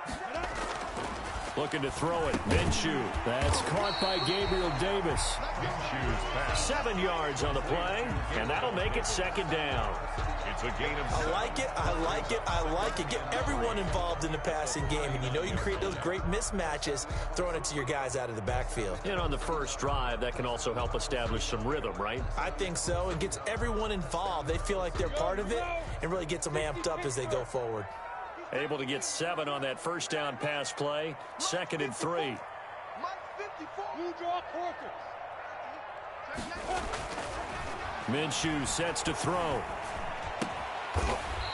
Looking to throw it. Minshew. That's caught by Gabriel Davis. 7 yards on the play, and that'll make it 2nd down.
It's a gain of
I like it, I like it, I like it. Get everyone involved in the passing game, and you know you can create those great mismatches throwing it to your guys out of the backfield.
And on the first drive, that can also help establish some rhythm, right?
I think so. It gets everyone involved. They feel like they're part of it and really gets them amped up as they go forward.
Able to get 7 on that first down pass play. 2nd and 3. Minshew sets to throw.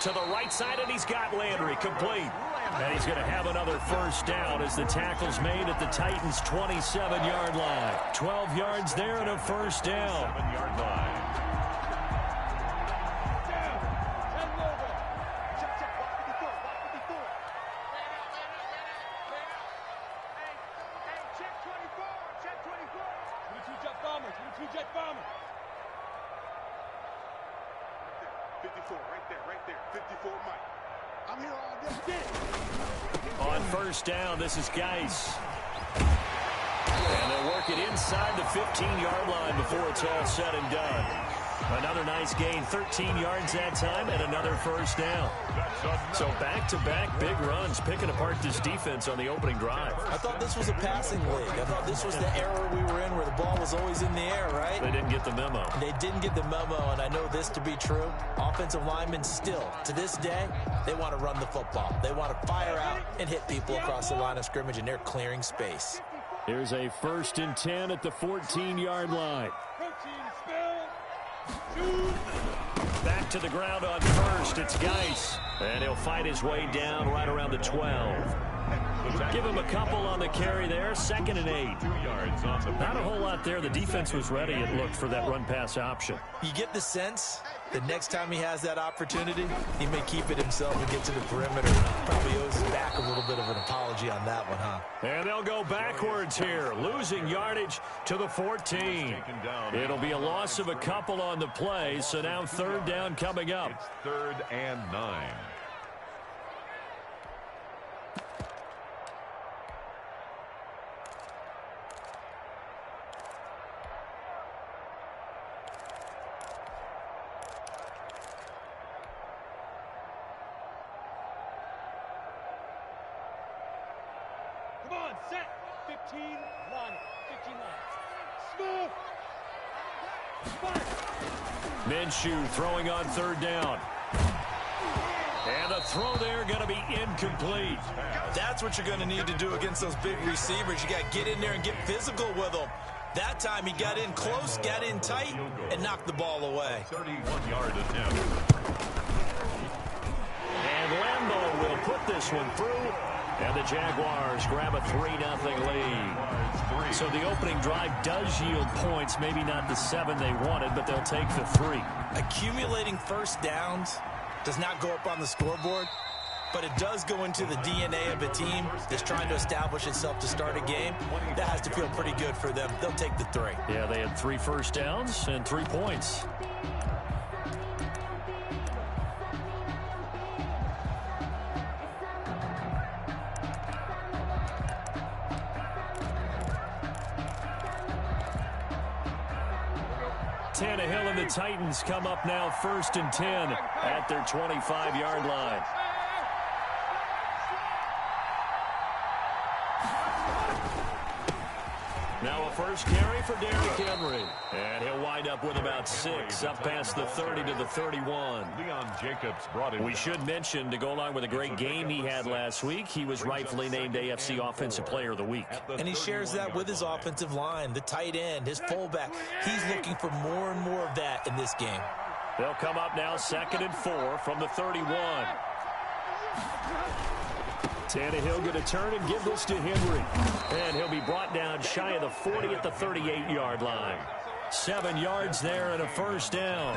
To the right side, and he's got Landry complete. And he's going to have another first down as the tackle's made at the Titans' 27-yard line. 12 yards there and a first down.
7-yard line.
On first down, this is Geis. And they'll work it inside the 15-yard line before it's all said and done. Another nice gain, 13 yards that time, and another first down. So back-to-back big runs, picking apart this defense on the opening drive.
I thought this was a passing league. I thought this was the era we were in where the ball was always in the air, right?
They didn't get the memo.
They didn't get the memo, and I know this to be true. Offensive linemen still, to this day, they want to run the football. They want to fire out and hit people across the line of scrimmage, and they're clearing space.
Here's a 1st and 10 at the 14-yard line. Back to the ground on first. It's Geis. And he'll fight his way down right around the 12. Give him a couple on the carry there. 2nd and 8.
2 yards on the
Not a whole lot there. The defense was ready, it looked, for that run-pass option.
You get the sense that next time he has that opportunity, he may keep it himself and get to the perimeter. Probably owes back a little bit of an apology on that one, huh?
And they'll go backwards here, losing yardage to the 14. It'll be a loss of a couple on the play, so now 3rd down coming up.
It's 3rd and 9.
Come on, set. 15, line it. 15 line. Smooth.
Minshew throwing on 3rd down. And the throw there going to be incomplete.
That's what you're going to need to do against those big receivers. You got to get in there and get physical with them. That time he got in close, got in tight, and knocked the ball away.
31-yard attempt.
And Lambeau will put this one through And the Jaguars grab a 3-0 lead. So the opening drive does yield points, maybe not the 7 they wanted, but they'll take the 3.
Accumulating first downs does not go up on the scoreboard, but it does go into the DNA of a team that's trying to establish itself to start a game. That has to feel pretty good for them. They'll take the 3.
Yeah, they had 3 first downs and 3 points. Tannehill and the Titans come up now 1st and 10 at their 25-yard line. Now a first carry for Derrick Henry. And he'll wind up with about 6 up past the 30 to the 31.
Leon Jacobs brought it.
We should mention, to go along with a great game he had last week, he was rightfully named AFC Offensive Player of the Week.
And he shares that with his offensive line, the tight end, his fullback. He's looking for more and more of that in this game.
They'll come up now 2nd and 4 from the 31. Tannehill going to turn and give this to Henry. And he'll be brought down shy of the 40 at the 38-yard line. 7 yards there and a first down.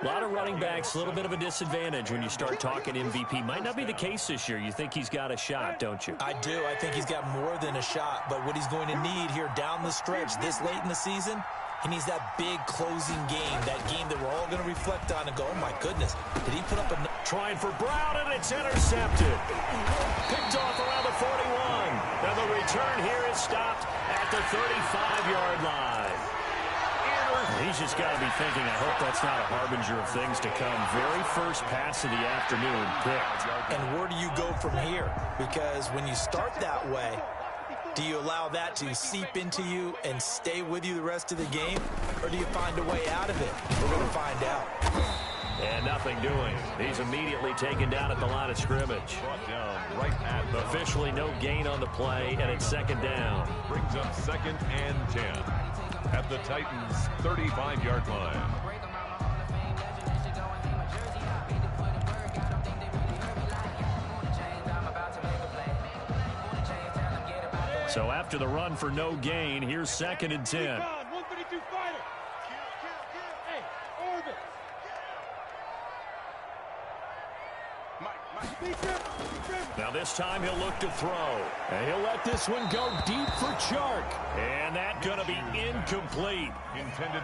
A lot of running backs, a little bit of a disadvantage when you start talking MVP. Might not be the case this year. You think he's got a shot, don't you?
I do. I think he's got more than a shot. But what he's going to need here down the stretch this late in the season, he needs that big closing game, that game that we're all going to reflect on and go, oh, my goodness, did he put up a...
Trying for Brown, and it's intercepted. Picked off around the 41. And the return here is stopped at the 35-yard line. He's just got to be thinking, I hope that's not a harbinger of things to come. Very first pass of the afternoon picked.
And where do you go from here? Because when you start that way, do you allow that to seep into you and stay with you the rest of the game? Or do you find a way out of it? We're going to find out.
And nothing doing. He's immediately taken down at the line of scrimmage. Officially no gain on the play, and it's 2nd down.
Brings up 2nd and 10 at the Titans' 35-yard line.
So after the run for no gain, here's 2nd and 10. Now this time he'll look to throw. And he'll let this one go deep for Chark. And that's going to be incomplete.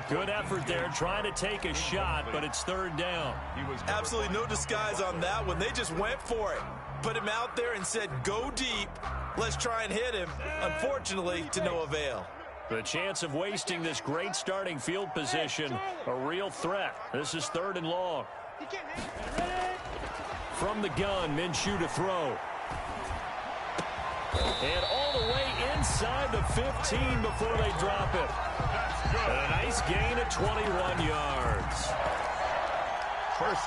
Good effort there trying to take a shot, but it's 3rd down.
Absolutely no disguise on that one. They just went for it. Put him out there and said, go deep. Let's try and hit him. Unfortunately, to no avail.
The chance of wasting this great starting field position, a real threat. This is 3rd and long. From the gun, Minshew to throw. And all the way inside the 15 before they drop it. And a nice gain of 21 yards.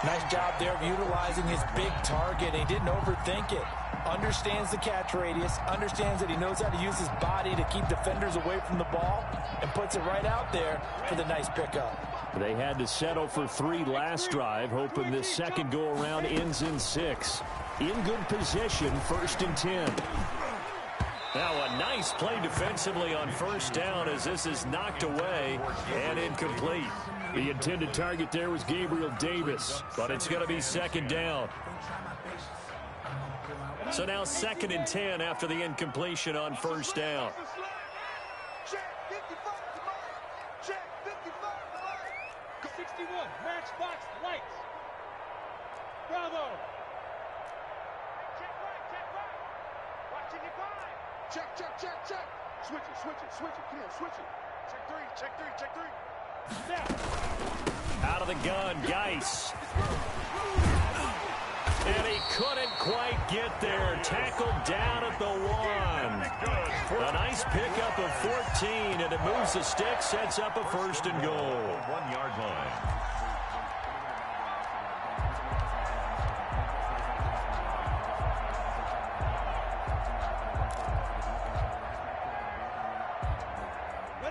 Nice job there of utilizing his big target. He didn't overthink it. Understands the catch radius. Understands that he knows how to use his body to keep defenders away from the ball. And puts it right out there for the nice pickup.
They had to settle for 3 last drive, hoping this second go-around ends in 6. In good position, 1st and 10. Now a nice play defensively on 1st down as this is knocked away and incomplete. The intended target there was Gabriel Davis, but it's going to be 2nd down. So now 2nd and 10 after the incompletion on 1st down.
Bravo. Check right, check right. Watching your guy. Check, check, check, check. Switch it, switch it, switch it. Come on, switch it. Check 3, check 3, check 3. Now.
Out of the gun, Geis. And he couldn't quite get there. Tackled down at the 1. A nice pickup of 14, and it moves the stick, sets up a 1st and goal.
1-yard line.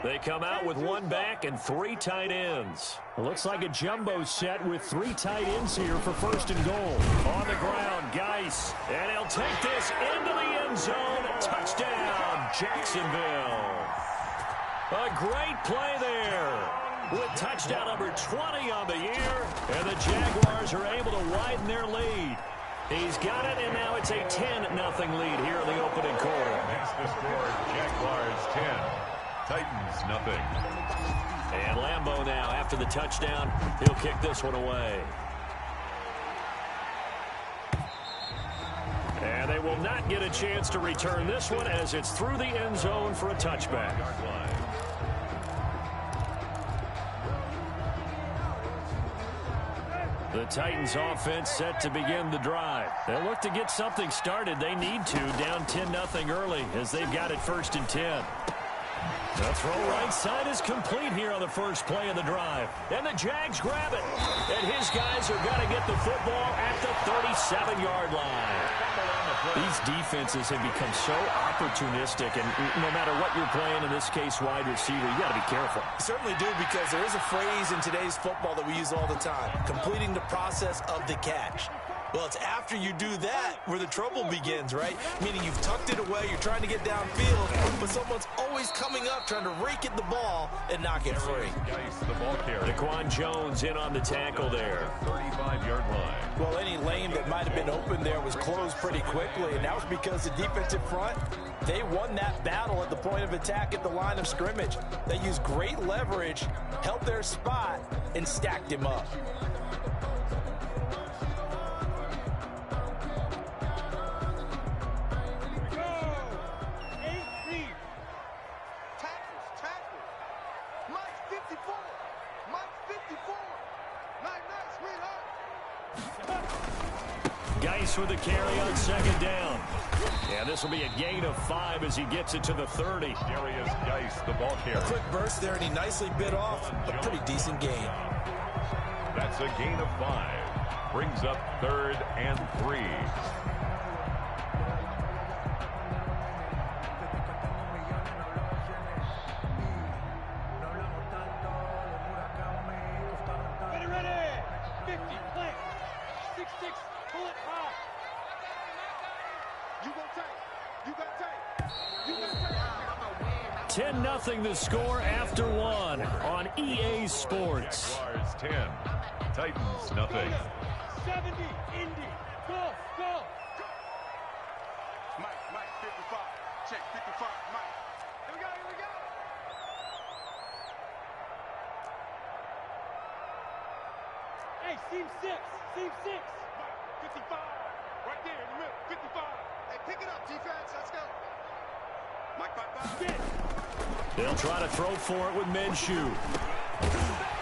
They come out with 1 back and 3 tight ends. It looks like a jumbo set with 3 tight ends here for 1st and goal. On the ground, Geis Geis. And he'll take this into the end zone. Touchdown, Jacksonville. A great play there with touchdown number 20 on the year. And the Jaguars are able to widen their lead. He's got it, and now it's a 10-0 lead here in the opening quarter.
Makes the score Jaguars 10, Titans nothing.
And Lambeau now, after the touchdown, he'll kick this one away. And they will not get a chance to return this one as it's through the end zone for a touchback. The Titans offense set to begin the drive. They'll look to get something started. They need to, down 10-0 early as they've got it 1st and 10. The throw right side is complete here on the first play of the drive. And the Jags grab it. And his guys are going to get the football at the 37-yard line. These defenses have become so opportunistic, and no matter what you're playing, in this case wide receiver, you got to be careful.
You certainly do, because there is a phrase in today's football that we use all the time: completing the process of the catch. Well, it's after you do that where the trouble begins, right? Meaning you've tucked it away, you're trying to get downfield, but someone's always coming up trying to rake at the ball and knock it free.
The ball carrier.
Daquan Jones in on the tackle there.
35-yard line.
Well, any lane that might have been open there was closed pretty quickly, and that was because the defensive front, they won that battle at the point of attack at the line of scrimmage. They used great leverage, held their spot, and stacked him up.
Geis with the carry on 2nd down. And this will be a gain of 5 as he gets it to the 30.
Darius Geis, the ball carrier.
A quick burst there, and he nicely bit off a pretty decent gain.
That's a gain of 5. Brings up 3rd and 3.
Ready, 50, plant, 6-6, pull it high. You gon' take, you got take, you got take.
10-0 the score after 1 on EA Sports.
Jaguars 10, Titans nothing.
70, Indy, go. Mike, 55, check 55, Mike. Here we go. Hey, seam 6. Mike, 55, right there in the middle, 55. Hey, pick it up, defense, let's go. Mike, 5.
They'll try to throw for it with Minshew.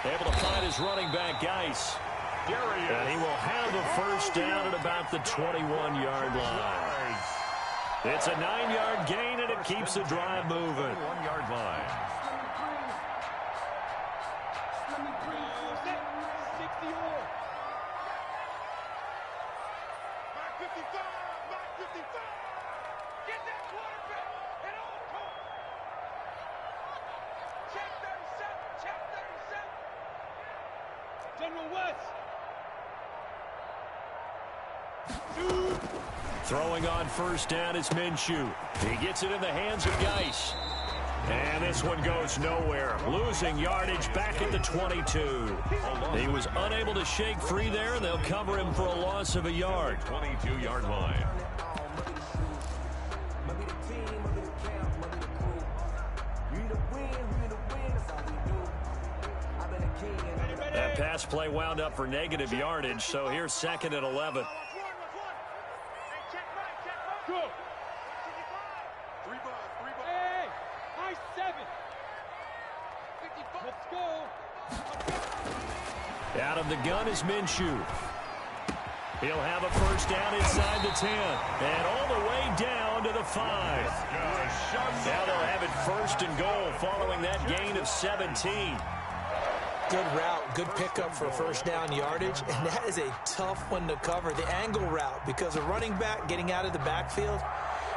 Able to find his running back, Geis. And he will have the first down at about the 21-yard line. It's a 9-yard gain, and it keeps the drive moving.
1-yard line.
60 or. Mike 55, Mike 55. Get that quarterback at all costs. Check 37, General West.
Throwing on first down is Minshew. He gets it in the hands of Geis. And this one goes nowhere. Losing yardage back at the 22. He was unable to shake free there, and they'll cover him for a loss of a yard.
22-yard line.
That pass play wound up for negative yardage, so here's 2nd and 11.
Go. 3 ball. Hey, high 7. 55. Let's go.
Out of the gun is Minshew. He'll have a first down inside the 10. And all the way down to the 5. Now they'll have it 1st and goal following that gain of 17.
Good route, good pickup for first down yardage, and that is a tough one to cover, the angle route, because a running back getting out of the backfield,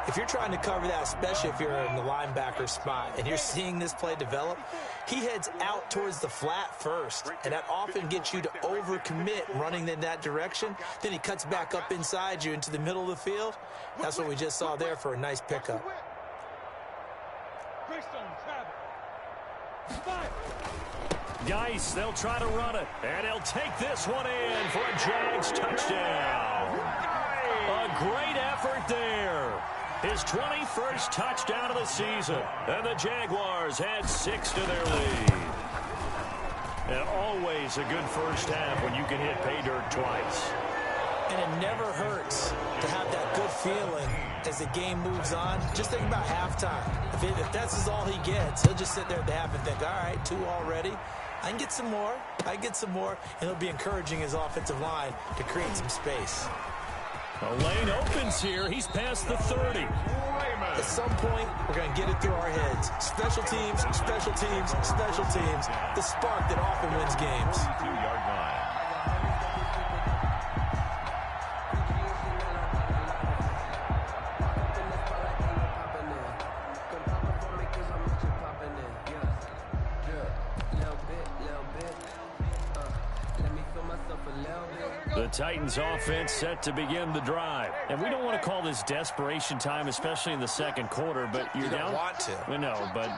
If you're trying to cover that, especially if you're in the linebacker spot and you're seeing this play develop, he heads out towards the flat first, and that often gets you to overcommit running in that direction. Then he cuts back up inside you into the middle of the field. That's what we just saw there for a nice pickup.
Geis, they'll try to run it, and he'll take this one in for a Jags touchdown. A great effort there. His 21st touchdown of the season, and the Jaguars add 6 to their lead. And always a good first half when you can hit pay dirt twice.
And it never hurts to have that good feeling as the game moves on. Just think about halftime. If that's all he gets, he'll just sit there at the half and think, all right, 2 already. I can get some more. I can get some more. And he'll be encouraging his offensive line to create some space.
The lane opens here. He's past the 30.
At some point, we're going to get it through our heads. Special teams, special teams, special teams. The spark that often wins games.
2-yard line.
The Titans offense set to begin the drive. And we don't want to call this desperation time, especially in the second quarter, but you're down.
You don't want to.
No, but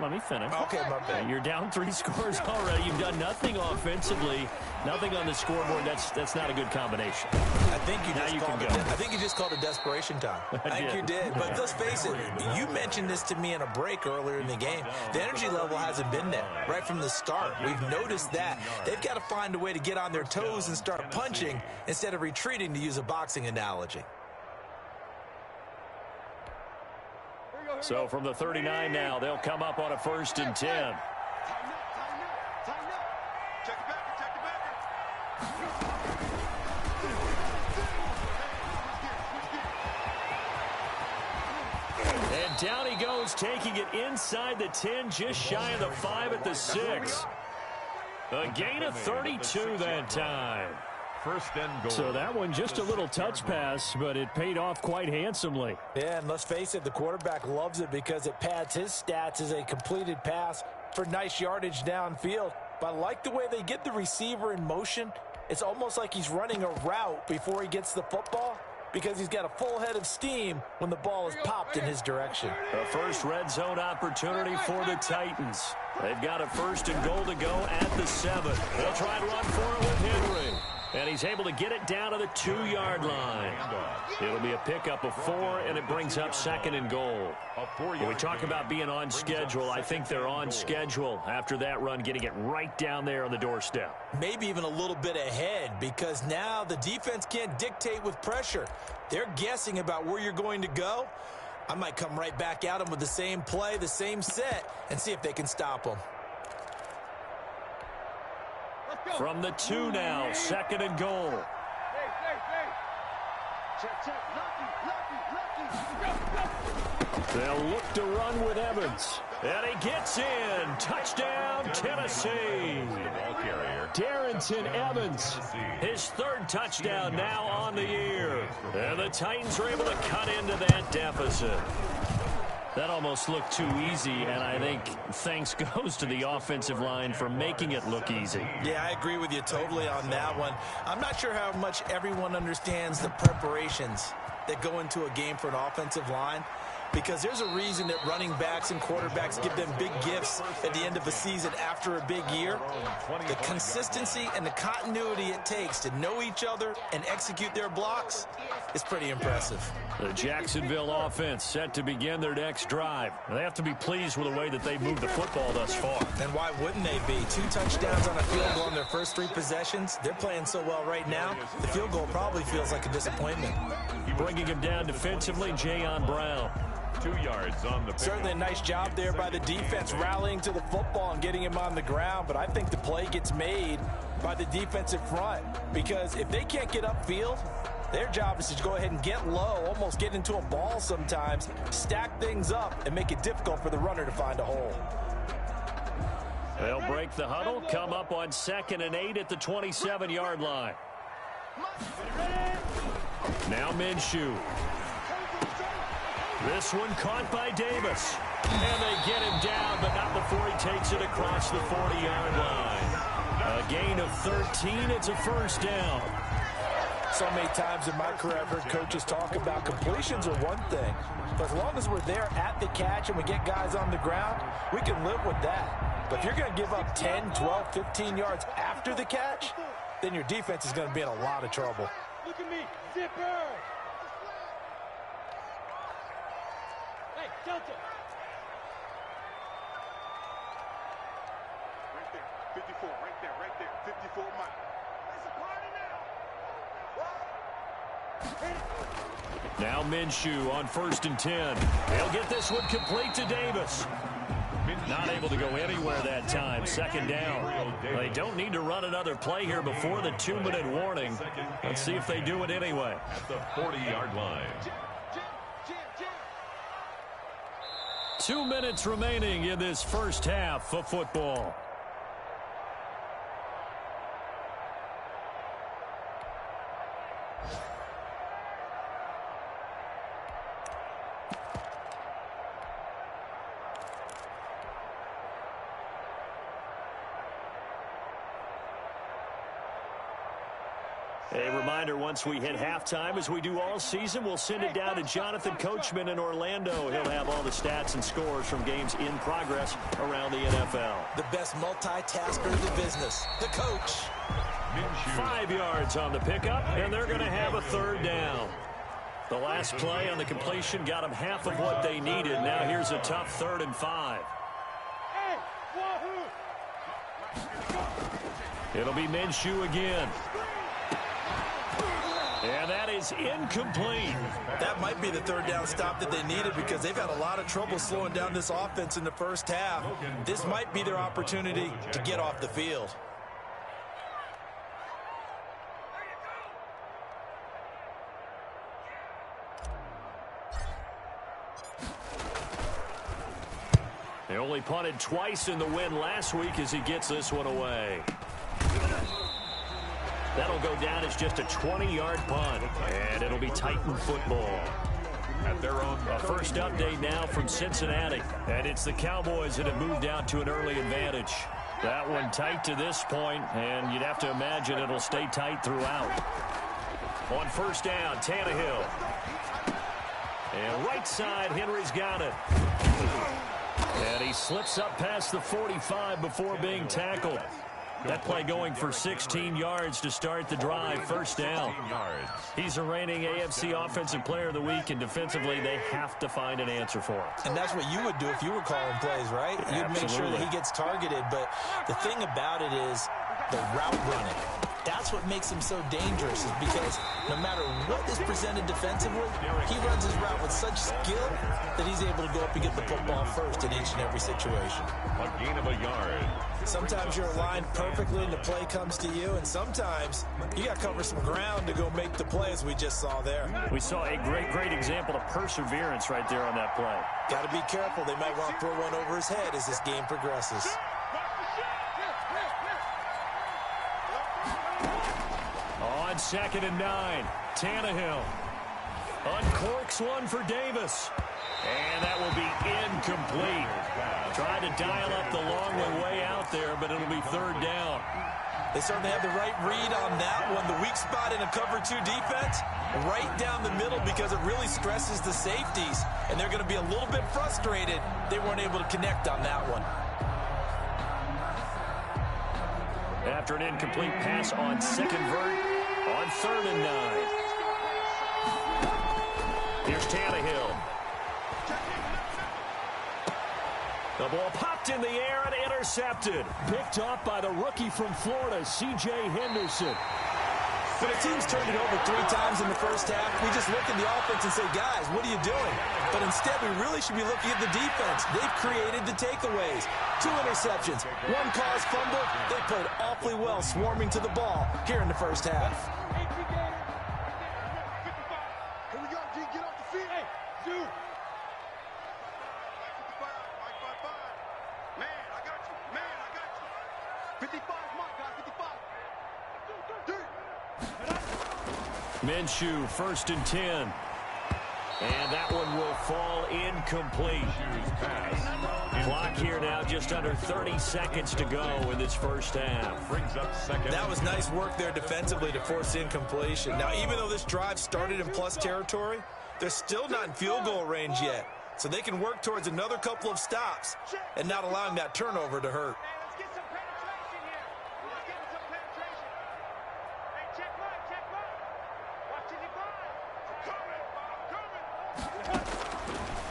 let me finish.
Okay, my bad.
You're down 3 scores already. You've done nothing offensively, nothing on the scoreboard. That's not a good combination.
I think you just called it desperation time. I think you did. But let's face it, you mentioned this to me in a break earlier in the game. The energy level hasn't been there right from the start. We've noticed that. They've got to find a way to get on their toes and start punching instead of retreating, to use a boxing analogy.
So from the 39 now, they'll come up on a 1st and 10.
Tighten up. Check it back.
And down he goes, taking it inside the 10, just shy of the 5 at the 6. A gain of 32 that time.
1st and goal.
So that one just a little touch pass, but it paid off quite handsomely.
Yeah, and let's face it, the quarterback loves it because it pads his stats as a completed pass for nice yardage downfield. But I like the way they get the receiver in motion. It's almost like he's running a route before he gets the football, because he's got a full head of steam when the ball is popped in his direction.
The first red zone opportunity for the Titans. They've got a 1st and goal to go at the 7. They'll try and run for it with Henry. And he's able to get it down to the 2-yard line. It'll be a pickup of 4, and it brings up 2nd and goal. When we talk about being on schedule, I think they're on schedule after that run, getting it right down there on the doorstep.
Maybe even a little bit ahead, because now the defense can't dictate with pressure. They're guessing about where you're going to go. I might come right back at them with the same play, the same set, and see if they can stop them.
From the 2 now, 2nd and goal. They'll look to run with Evans. And he gets in. Touchdown, Tennessee. Darrington Evans, his 3rd touchdown now on the year. And the Titans are able to cut into that deficit. That almost looked too easy, and I think thanks goes to the offensive line for making it look easy.
Yeah, I agree with you totally on that one. I'm not sure how much everyone understands the preparations that go into a game for an offensive line, because there's a reason that running backs and quarterbacks give them big gifts at the end of a season after a big year. The consistency and the continuity it takes to know each other and execute their blocks is pretty impressive.
The Jacksonville offense set to begin their next drive. They have to be pleased with the way that they've moved the football thus far.
And why wouldn't they be? 2 touchdowns on a field goal in their first 3 possessions. They're playing so well right now, the field goal probably feels like a disappointment.
Bringing him down defensively, Jayon Brown.
2 yards on the pick.
Certainly a nice job there by the defense, rallying to the football and getting him on the ground. But I think the play gets made by the defensive front, because if they can't get upfield, their job is to go ahead and get low, almost get into a ball sometimes, stack things up, and make it difficult for the runner to find a hole.
They'll break the huddle, come up on 2nd and 8 at the 27-yard line. Now Minshew. This one caught by Davis. And they get him down, but not before he takes it across the 40-yard line. A gain of 13. It's a first down.
So many times in my career I've heard coaches talk about completions are one thing. But as long as we're there at the catch and we get guys on the ground, we can live with that. But if you're going to give up 10, 12, 15 yards after the catch, then your defense is going to be in a lot of trouble.
Look at me, zipper. Hey, Delta. Right there, 54, right there, 54 Mike. It's a party now.
Now Minshew on 1st and 10. He'll get this one complete to Davis. Not able to go anywhere that time. 2nd down. They don't need to run another play here before the 2-minute warning. Let's see if they do it anyway.
At the 40-yard line.
2 minutes remaining in this first half of football. A reminder, once we hit halftime, as we do all season, we'll send it down to Jonathan Coachman in Orlando. He'll have all the stats and scores from games in progress around the NFL.
The best multitasker in the business, the coach.
5 yards on the pickup, and they're going to have a 3rd down. The last play on the completion got them half of what they needed. Now here's a tough 3rd and 5. It'll be Minshew again. And that is incomplete.
That might be the 3rd down stop that they needed because they've had a lot of trouble slowing down this offense in the first half. This might be their opportunity to get off the field.
They only punted twice in the win last week as he gets this one away. That'll go down as just a 20-yard punt, and it'll be Titan football. At their own first update now from Cincinnati, and it's the Cowboys that have moved out to an early advantage. That one tight to this point, and you'd have to imagine it'll stay tight throughout. On 1st down, Tannehill. And right side, Henry's got it. And he slips up past the 45 before being tackled. That play going for 16 yards to start the drive. 1st down. He's the reigning AFC Offensive Player of the Week, and defensively they have to find an answer for it.
And that's what you would do if you were calling plays, right? You'd make sure that he gets targeted. But the thing about it is the route running. That's what makes him so dangerous, is because no matter what is presented defensively, he runs his route with such skill that he's able to go up and get the football first in each and every situation.
A gain of a yard.
Sometimes you're aligned perfectly and the play comes to you, and sometimes you got to cover some ground to go make the play, as we just saw there.
We saw a great example of perseverance right there on that play.
Got to be careful. They might want to throw one over his head as this game progresses.
On 2nd and 9, Tannehill uncorks one for Davis. And that will be incomplete. Tried to dial up the long one way out there, but it'll be 3rd down.
They certainly have the right read on that one. The weak spot in a cover 2 defense, right down the middle, because it really stresses the safeties. And they're going to be a little bit frustrated they weren't able to connect on that one.
After an incomplete pass on 2nd vert, on 3rd and 9. Here's Tannehill. The ball popped in the air and intercepted. Picked off by the rookie from Florida, C.J. Henderson.
When a team's turned it over 3 times in the first half, we just look at the offense and say, guys, what are you doing? But instead, we really should be looking at the defense. They've created the takeaways. 2 interceptions, 1 caused fumble. They played awfully well swarming to the ball here in the first half.
Here we go, G. Get off the field. Hey, dude. Man, I got you. Man, I got you. 55, Mike, guys, 55.
Minshew, 1st and 10. And that one will fall incomplete. Clock here now, just under 30 seconds to go in this first half.
That was nice work there defensively to force incompletion. Now, even though this drive started in plus territory, they're still not in field goal range yet. So they can work towards another couple of stops and not allowing that turnover to hurt.
Let's get some penetration here. Let's get some penetration. Hey, check right, check right. Watch it,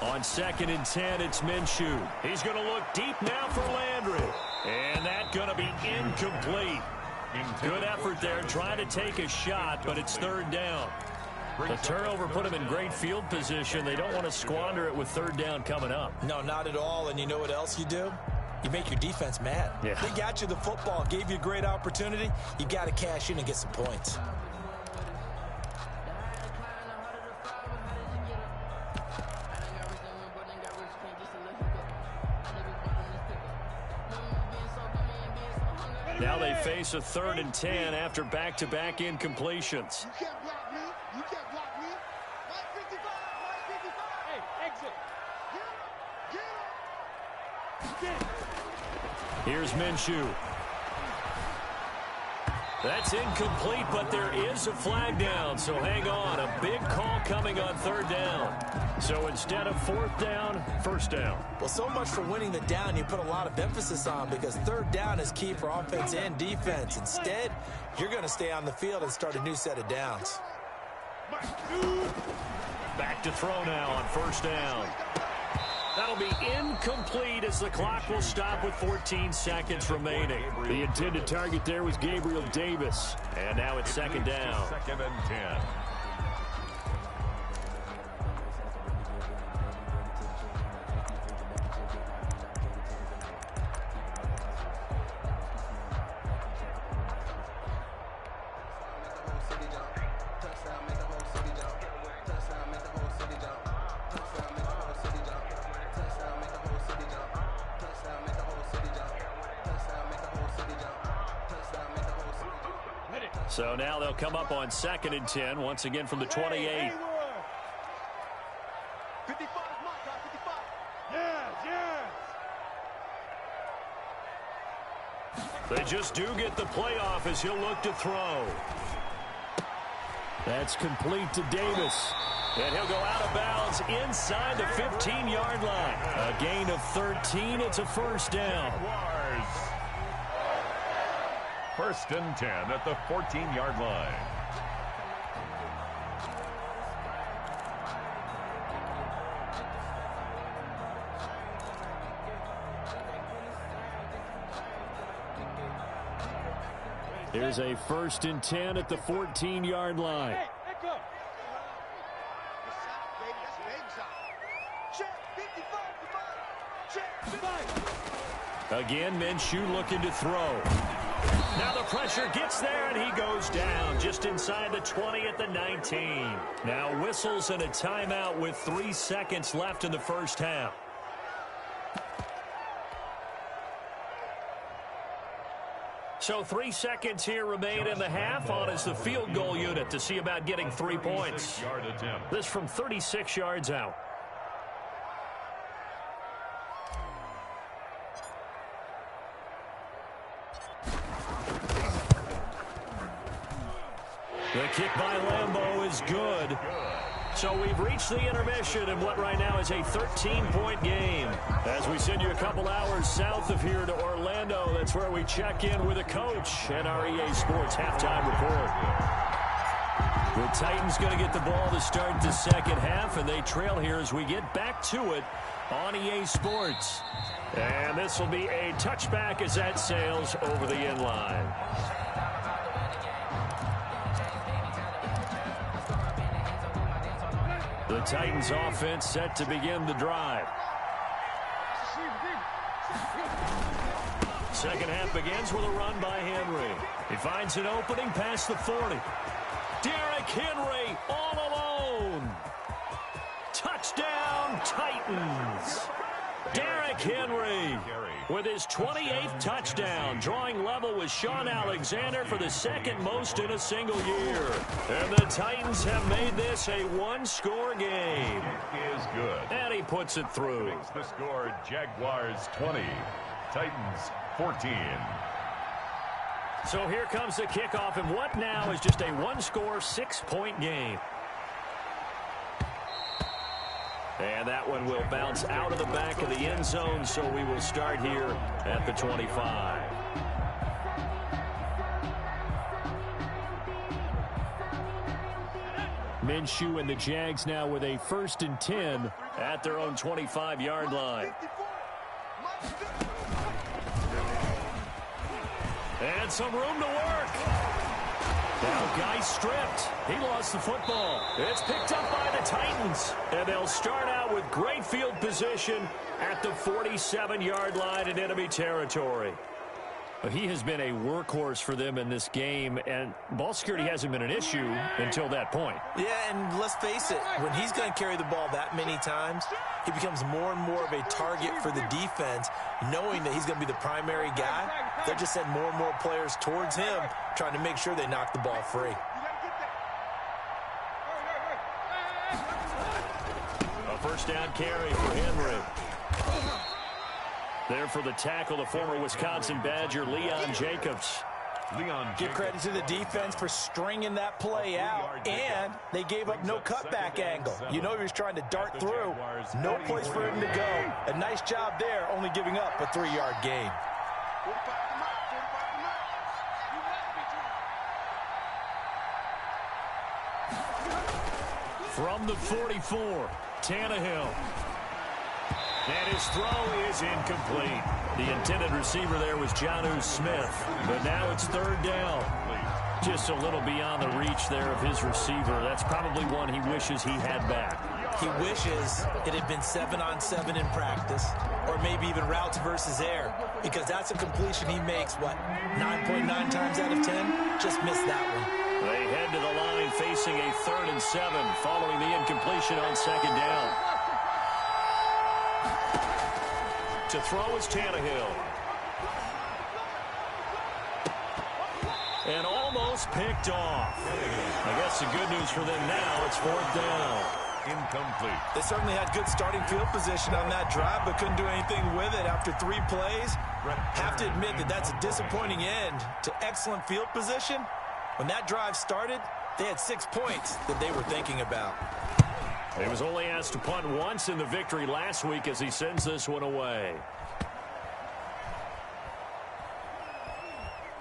On 2nd and 10, it's Minshew. He's going to look deep now for Landry. And that's going to be incomplete. Good effort there trying to take a shot, but it's 3rd down. The turnover put him in great field position. They don't want to squander it with 3rd down coming up.
No, not at all. And you know what else you do? You make your defense mad.
Yeah.
They got you the football, gave you a great opportunity. You got to cash in and get some points.
Now they face a 3rd and 10 after back-to-back incompletions.
You can't block me. You can't block me. 155. Hey, exit. Get him.
Here's Minshew. That's incomplete, but there is a flag down, so hang on. A big call coming on 3rd down. So instead of 4th down, 1st down.
Well, so much for winning the down you put a lot of emphasis on, because 3rd down is key for offense and defense. Instead, you're going to stay on the field and start a new set of downs.
Back to throw now on 1st down. That'll be incomplete as the clock will stop with 14 seconds remaining. The intended target there was Gabriel Davis. And now it's 2nd down.
2nd and 10.
So now they'll come up on 2nd and 10, once again from the 28.
55 is my guy, 55. Yes,
They just do get the playoff as he'll look to throw. That's complete to Davis. And he'll go out of bounds inside the 15-yard line. A gain of 13. It's a 1st down.
1st and 10 at the 14-yard line.
Here's a 1st and 10 at the 14-yard line.
Hey, let go. The shot, baby. That's a big shot. Check, 55. Check, 5.
Again, Minshew looking to throw. Now the pressure gets there, and he goes down just inside the 20 at the 19. Now whistles and a timeout with 3 seconds left in the first half. So 3 seconds here remain in the half. On is the field goal unit to see about getting 3 points. This from 36 yards out. The kick by Lambeau is good. So we've reached the intermission in what right now is a 13-point game. As we send you a couple hours south of here to Orlando, that's where we check in with a coach and our EA Sports halftime report. The Titans going to get the ball to start the second half, and they trail here as we get back to it on EA Sports. And this will be a touchback as that sails over the end line. The Titans offense set to begin the drive. Second half begins with a run by Henry. He finds an opening past the 40. Derrick Henry all alone. Touchdown, Titans. Derrick Derrick Henry with his 28th touchdown, drawing level with Sean Alexander for the second most in a single year. And the Titans have made this a one-score game.
It is good.
And he puts it through.
Makes the score Jaguars 20, Titans 14.
So here comes the kickoff, and what now is just a one-score, 6-point game. And that one will bounce out of the back of the end zone, so we will start here at the 25. Minshew and the Jags now with a 1st and 10 at their own 25-yard line. And some room to work. Now Guy stripped. He lost the football. It's picked up by the Titans. And they'll start out with great field position at the 47-yard line in enemy territory. He has been a workhorse for them in this game, and ball security hasn't been an issue until that point.
Yeah, and let's face it, when he's going to carry the ball that many times, he becomes more and more of a target for the defense, knowing that he's going to be the primary guy. They'll just send more and more players towards him, trying to make sure they knock the ball free.
A first down carry for Henry. There for the tackle, the former Wisconsin Badger, Leon Jacobs.
Give credit to the defense for stringing that play out, and they gave up no cutback angle. You know he was trying to dart through. No place for him to go. A nice job there, only giving up a 3-yard gain.
From the 44, Tannehill. And his throw is incomplete. The intended receiver there was Jonnu Smith, but now it's 3rd down. Just a little beyond the reach there of his receiver. That's probably one he wishes he had back.
He wishes it had been 7-on-7 in practice, or maybe even routes versus air, because that's a completion he makes, 9.9 times out of 10? Just missed that one.
They head to the line facing a 3rd and 7 following the incompletion on 2nd down. To throw is Tannehill. And almost picked off. I guess the good news for them now, it's 4th down.
Incomplete.
They certainly had good starting field position on that drive, but couldn't do anything with it after 3 plays. Have to admit that that's a disappointing end to excellent field position. When that drive started, they had 6 points that they were thinking about.
He was only asked to punt once in the victory last week as he sends this one away.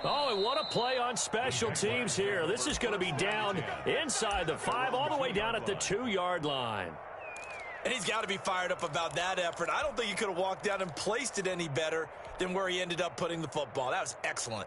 Oh, and what a play on special teams here. This is going to be down inside the 5, all the way down at the 2-yard line.
And he's got to be fired up about that effort. I don't think he could have walked down and placed it any better than where he ended up putting the football. That was excellent.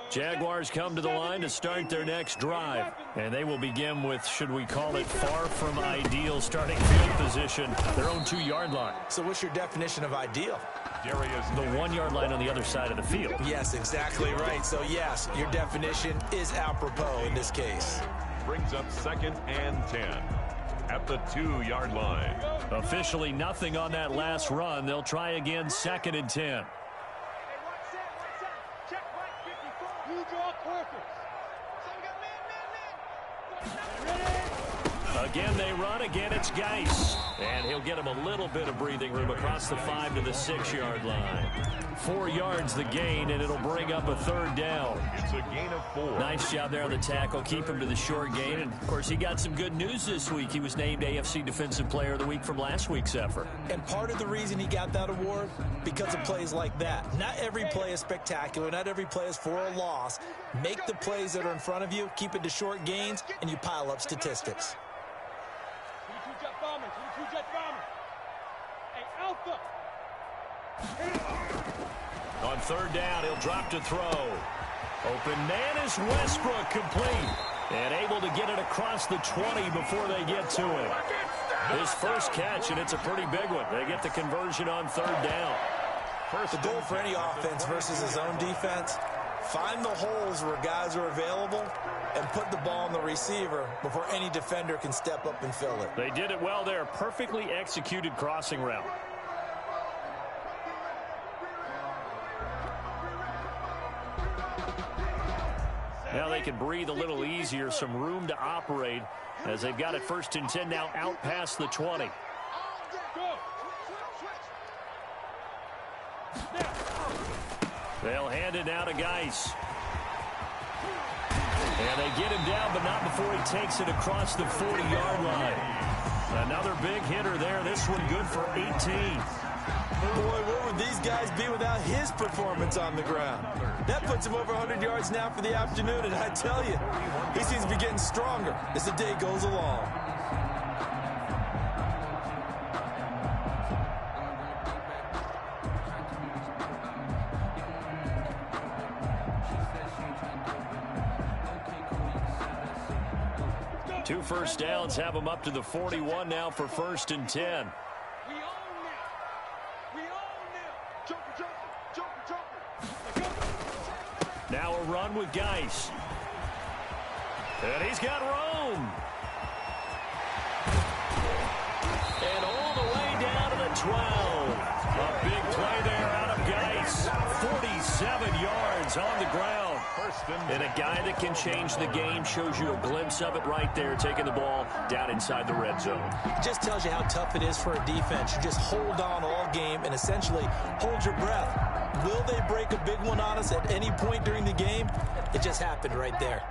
Jaguars come to the line to start their next drive. And they will begin with, should we call it, far from ideal starting field position, their own 2-yard line.
So what's your definition of ideal?
The 1-yard line on the other side of the field.
Yes, exactly right. So, yes, your definition is apropos in this case.
Brings up 2nd and 10 at the 2-yard line.
Officially nothing on that last run. They'll try again, 2nd and 10. Again, they run. Again, it's Geis. And he'll get him a little bit of breathing room across the 5 to the 6-yard line. 4 yards the gain, and it'll bring up a 3rd down.
It's a gain of 4.
Nice job there on the tackle. Keep him to the short gain. And, of course, he got some good news this week. He was named AFC Defensive Player of the Week from last week's effort.
And part of the reason he got that award, because of plays like that. Not every play is spectacular. Not every play is for a loss. Make the plays that are in front of you, keep it to short gains, and you pile up statistics.
On 3rd down, he'll drop to throw. Open man is Westbrook, complete. And able to get it across the 20 before they get to it. His first catch, and it's a pretty big one. They get the conversion on 3rd down.
The goal for any offense versus his own defense, find the holes where guys are available and put the ball on the receiver before any defender can step up and fill it.
They did it well there. Perfectly executed crossing route. Now they can breathe a little easier, some room to operate as they've got it 1st and 10 now out past the 20. They'll hand it now to Geis. And they get him down, but not before he takes it across the 40-yard line. Another big hitter there. This one good for 18.
Boy, where would these guys be without his performance on the ground? That puts him over 100 yards now for the afternoon, and I tell you, he seems to be getting stronger as the day goes along.
Two first downs have them up to the 41 now for 1st and 10. Now a run with Geis. And he's got room. And all the way down to the 12. A big play there out of Geis. 47 yards on the ground. And a guy that can change the game, shows you a glimpse of it right there, taking the ball down inside the red zone.
It just tells you how tough it is for a defense. You just hold on all game and essentially hold your breath. Will they break a big one on us at any point during the game? It just happened right there.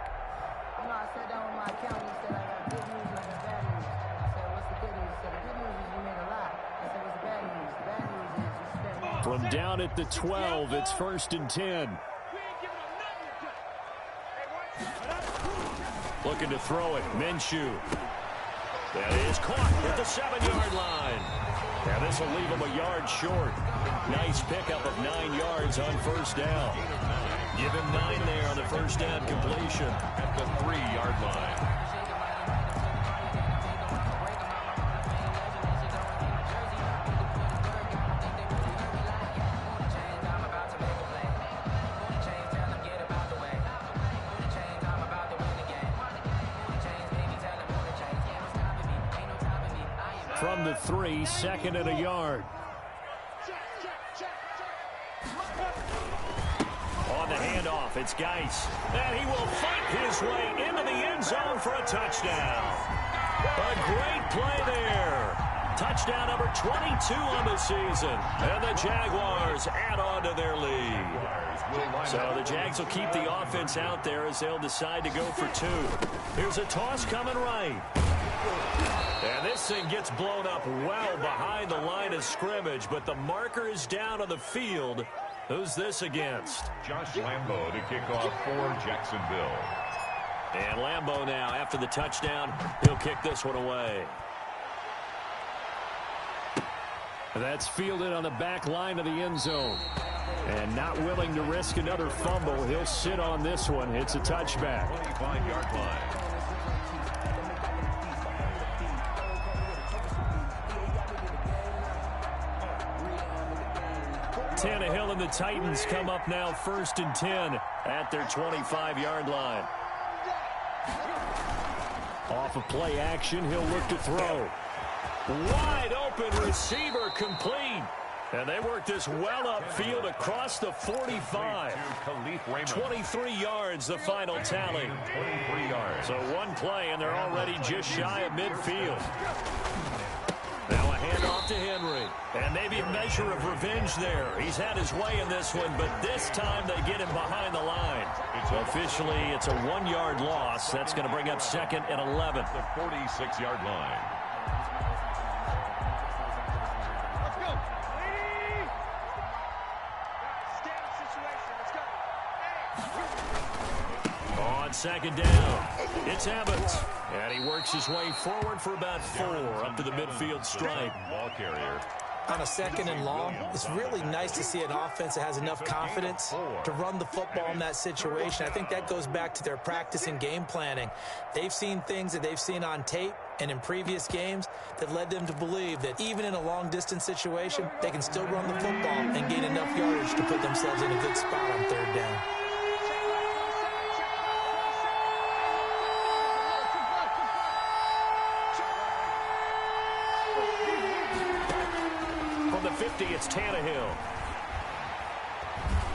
You know, I sat down with my accountant. He said, I got good news and I got bad news. I said, what's the good news? He said, the good news is you made a lot. I said, what's the bad news? The bad news is you spent more.
From down at the 12, it's 1st and 10. Looking to throw it. Minshew. That is caught at the 7-yard line. Now this will leave him a yard short. Nice pickup of 9 yards on 1st down. Give him 9 there on the 1st down completion.
At the 3-yard line.
From the 3, 2nd and a yard. On the handoff, it's Geis. And he will fight his way into the end zone for a touchdown. A great play there. Touchdown number 22 on the season. And the Jaguars add on to their lead. So the Jags will keep the offense out there as they'll decide to go for 2. Here's a toss coming right. And this thing gets blown up well behind the line of scrimmage, but the marker is down on the field. Who's this against?
Josh Lambo to kick off for Jacksonville.
And Lambo now, after the touchdown, he'll kick this one away. That's fielded on the back line of the end zone. And not willing to risk another fumble, he'll sit on this one. It's a touchback.
25-yard line.
Tannehill and the Titans come up now 1st and 10 at their 25-yard line. Off of play action, he'll look to throw. Wide open receiver complete. And they work this well upfield across the 45. 23 yards, the final tally.
23 yards.
So one play, and they're already just shy of midfield. Now a handoff to Henry. And maybe a measure of revenge there. He's had his way in this one, but this time they get him behind the line. Officially, it's a 1-yard loss. That's going to bring up 2nd and 11.
The 46-yard line.
Let's go. Stand situation. Let's go.
On 2nd down, it's Evans. And he works his way forward for about 4 up to the midfield stripe.
Ball carrier.
On a 2nd and long, it's really nice to see an offense that has enough confidence to run the football in that situation. I think that goes back to their practice and game planning. They've seen things that they've seen on tape and in previous games that led them to believe that even in a long-distance situation, they can still run the football and gain enough yardage to put themselves in a good spot on 3rd down.
From the 50, it's Tannehill.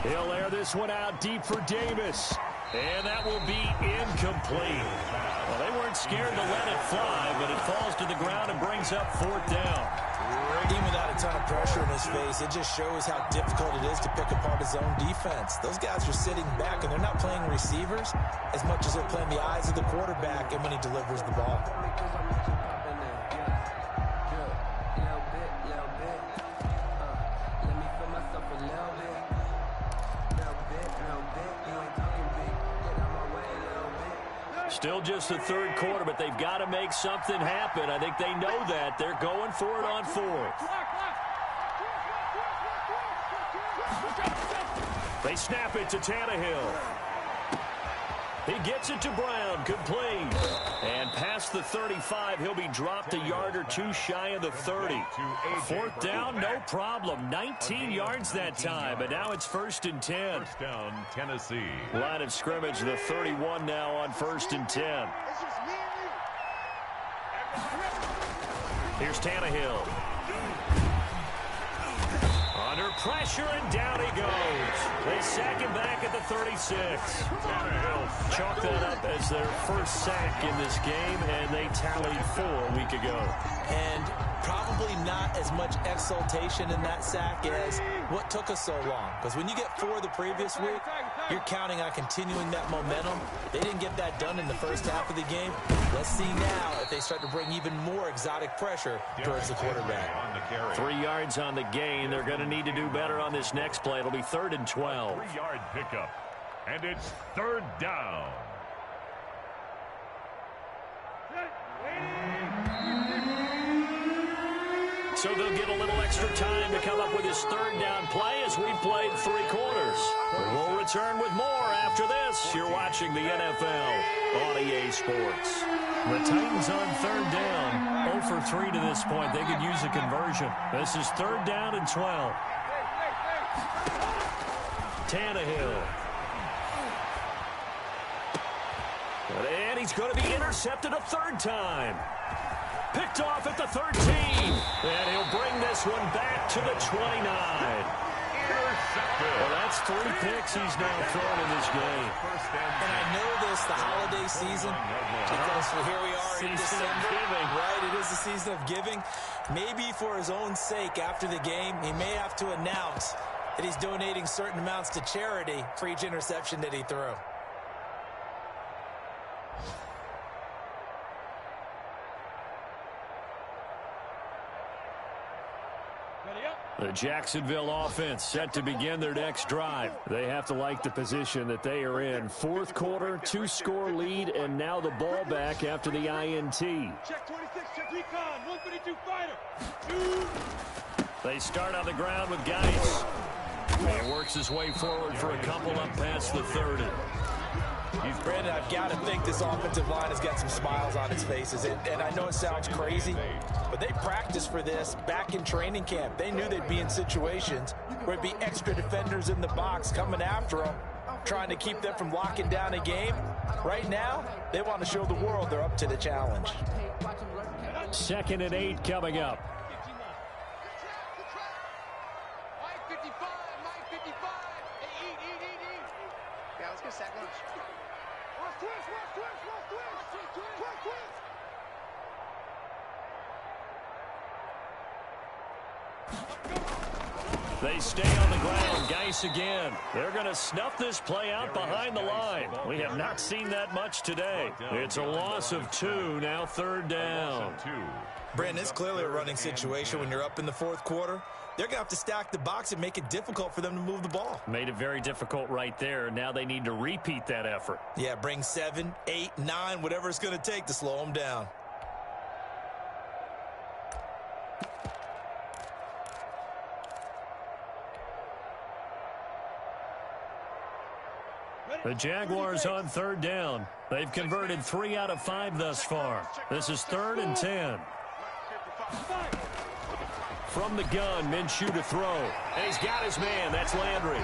He'll air this one out deep for Davis. And that will be incomplete. Well, they weren't scared to let it fly, but it falls to the ground and brings up 4th down.
Even without a ton of pressure in his face, it just shows how difficult it is to pick apart his own defense. Those guys are sitting back, and they're not playing receivers as much as they're playing the eyes of the quarterback and when he delivers the ball.
Still just the 3rd quarter, but they've got to make something happen. I think they know that. They're going for it on 4th. They snap it to Tannehill. He gets it to Brown, complete. And past the 35, he'll be dropped a yard or 2 shy of the 30. 4th down, no problem. 19 yards that time, but now it's 1st and 10.
First down, Tennessee.
Line of scrimmage, the 31 now on 1st and 10. Here's Tannehill. Under pressure, and down he goes. They sack him back at the 36. Tannehill chalked that up as their first sack in this game, and they tallied 4 a week ago.
And probably not as much exultation in that sack as what took us so long. Because when you get 4 the previous week, you're counting on continuing that momentum. They didn't get that done in the first half of the game. Let's see now if they start to bring even more exotic pressure towards the quarterback.
3 yards on the gain. They're going to need to do better on this next play. It'll be 3rd and 12.
3-yard pickup. And it's 3rd down.
So they'll get a little extra time to come up with his 3rd down play as we played 3 quarters. We'll return with more after this. You're watching the NFL on EA Sports. The Titans on 3rd down. 0 for 3 to this point. They could use a conversion. This is 3rd down and 12. Tannehill. And he's going to be intercepted a 3rd time. Picked off at the 13. And he'll bring this one back to the 29. Well, that's 3 picks he's now thrown in this game.
And I know this, the holiday season, because here we are in December. Right, it is the season of giving. Maybe for his own sake after the game, he may have to announce that he's donating certain amounts to charity for each interception that he threw.
The Jacksonville offense set to begin their next drive. They have to like the position that they are in. 4th quarter, 2-score lead, and now the ball back after the INT.
Check 26, check recon, 152 fighter. 2.
They start on the ground with Geis. He works his way forward for a couple up past the 30.
Brandon, I've got to think this offensive line has got some smiles on its faces. And I know it sounds crazy, but they practiced for this back in training camp. They knew they'd be in situations where there'd be extra defenders in the box coming after them, trying to keep them from locking down a game. Right now, they want to show the world they're up to the challenge.
2nd and 8 coming up.
Yeah, let's get sack lunch. Watch twist, watch twist, watch twist. Twist, twist.
They stay on the ground. Geis again. They're going to snuff this play out behind the line. We have not seen that much today. It's a loss of 2, now 3rd down.
Brandon, it's clearly a running situation when you're up in the 4th quarter. They're going to have to stack the box and make it difficult for them to move the ball.
Made it very difficult right there. Now they need to repeat that effort.
Yeah, bring 7, 8, 9, whatever it's going to take to slow them down.
The Jaguars on 3rd down. They've converted 3 out of 5 thus far. This is 3rd and 10. From the gun, Minshew to throw. And he's got his man. That's Landry.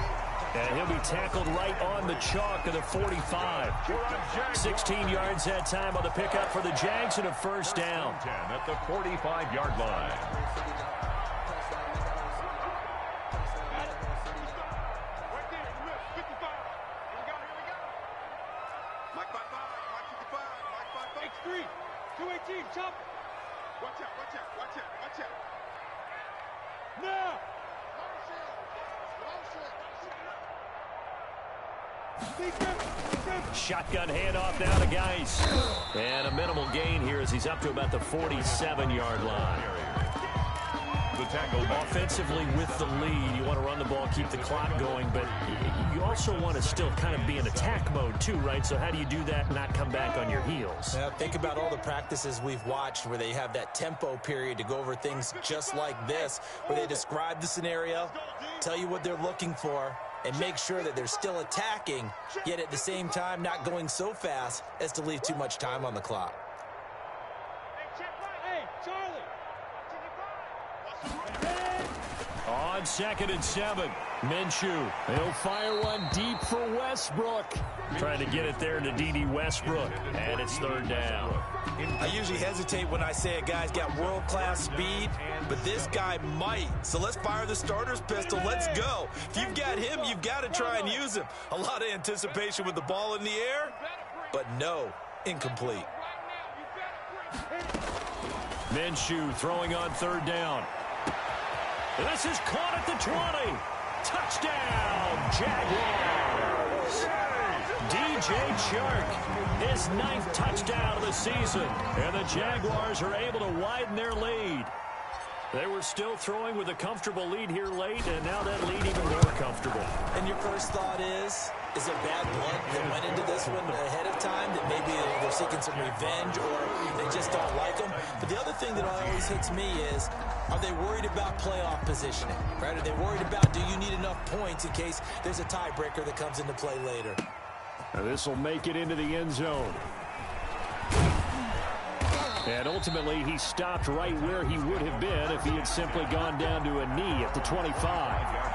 And he'll be tackled right on the chalk of the 45. 16 yards that time on the pickup for the Jags and a 1st down.
10 at the 45-yard line.
218, jump. Watch out, watch out, watch out, watch out. Now.
Shotgun handoff now to Geis. And a minimal gain here as he's up to about the 47-yard line.
The tackle
offensively with the lead, you want to run the ball, keep the clock going, but you also want to still kind of be in attack mode too, right? So how do you do that and not come back on your heels?
Yeah, think about all the practices we've watched where they have that tempo period to go over things just like this, where they describe the scenario, tell you what they're looking for, and make sure that they're still attacking, yet at the same time not going so fast as to leave too much time on the clock.
Hey, Charlie.
On 2nd and 7, Minshew. He'll fire one deep for Westbrook. Trying to get it there to D.D. Westbrook, and it's 3rd down.
I usually hesitate when I say a guy's got world-class speed, but this guy might. So let's fire the starter's pistol. Let's go. If you've got him, you've got to try and use him. A lot of anticipation with the ball in the air, but no, incomplete.
Minshew throwing on 3rd down. This is caught at the 20. Touchdown, Jaguars. DJ Chark, his 9th touchdown of the season. And the Jaguars are able to widen their lead. They were still throwing with a comfortable lead here late, and now that lead even more comfortable.
And your first thought is there bad blood that went into this one ahead of time, that maybe they're seeking some revenge or they just don't like them? But the other thing that always hits me is, are they worried about playoff positioning? Right? Are they worried about, do you need enough points in case there's a tiebreaker that comes into play later?
Now this will make it into the end zone. And ultimately, he stopped right where he would have been if he had simply gone down to a knee at the 25.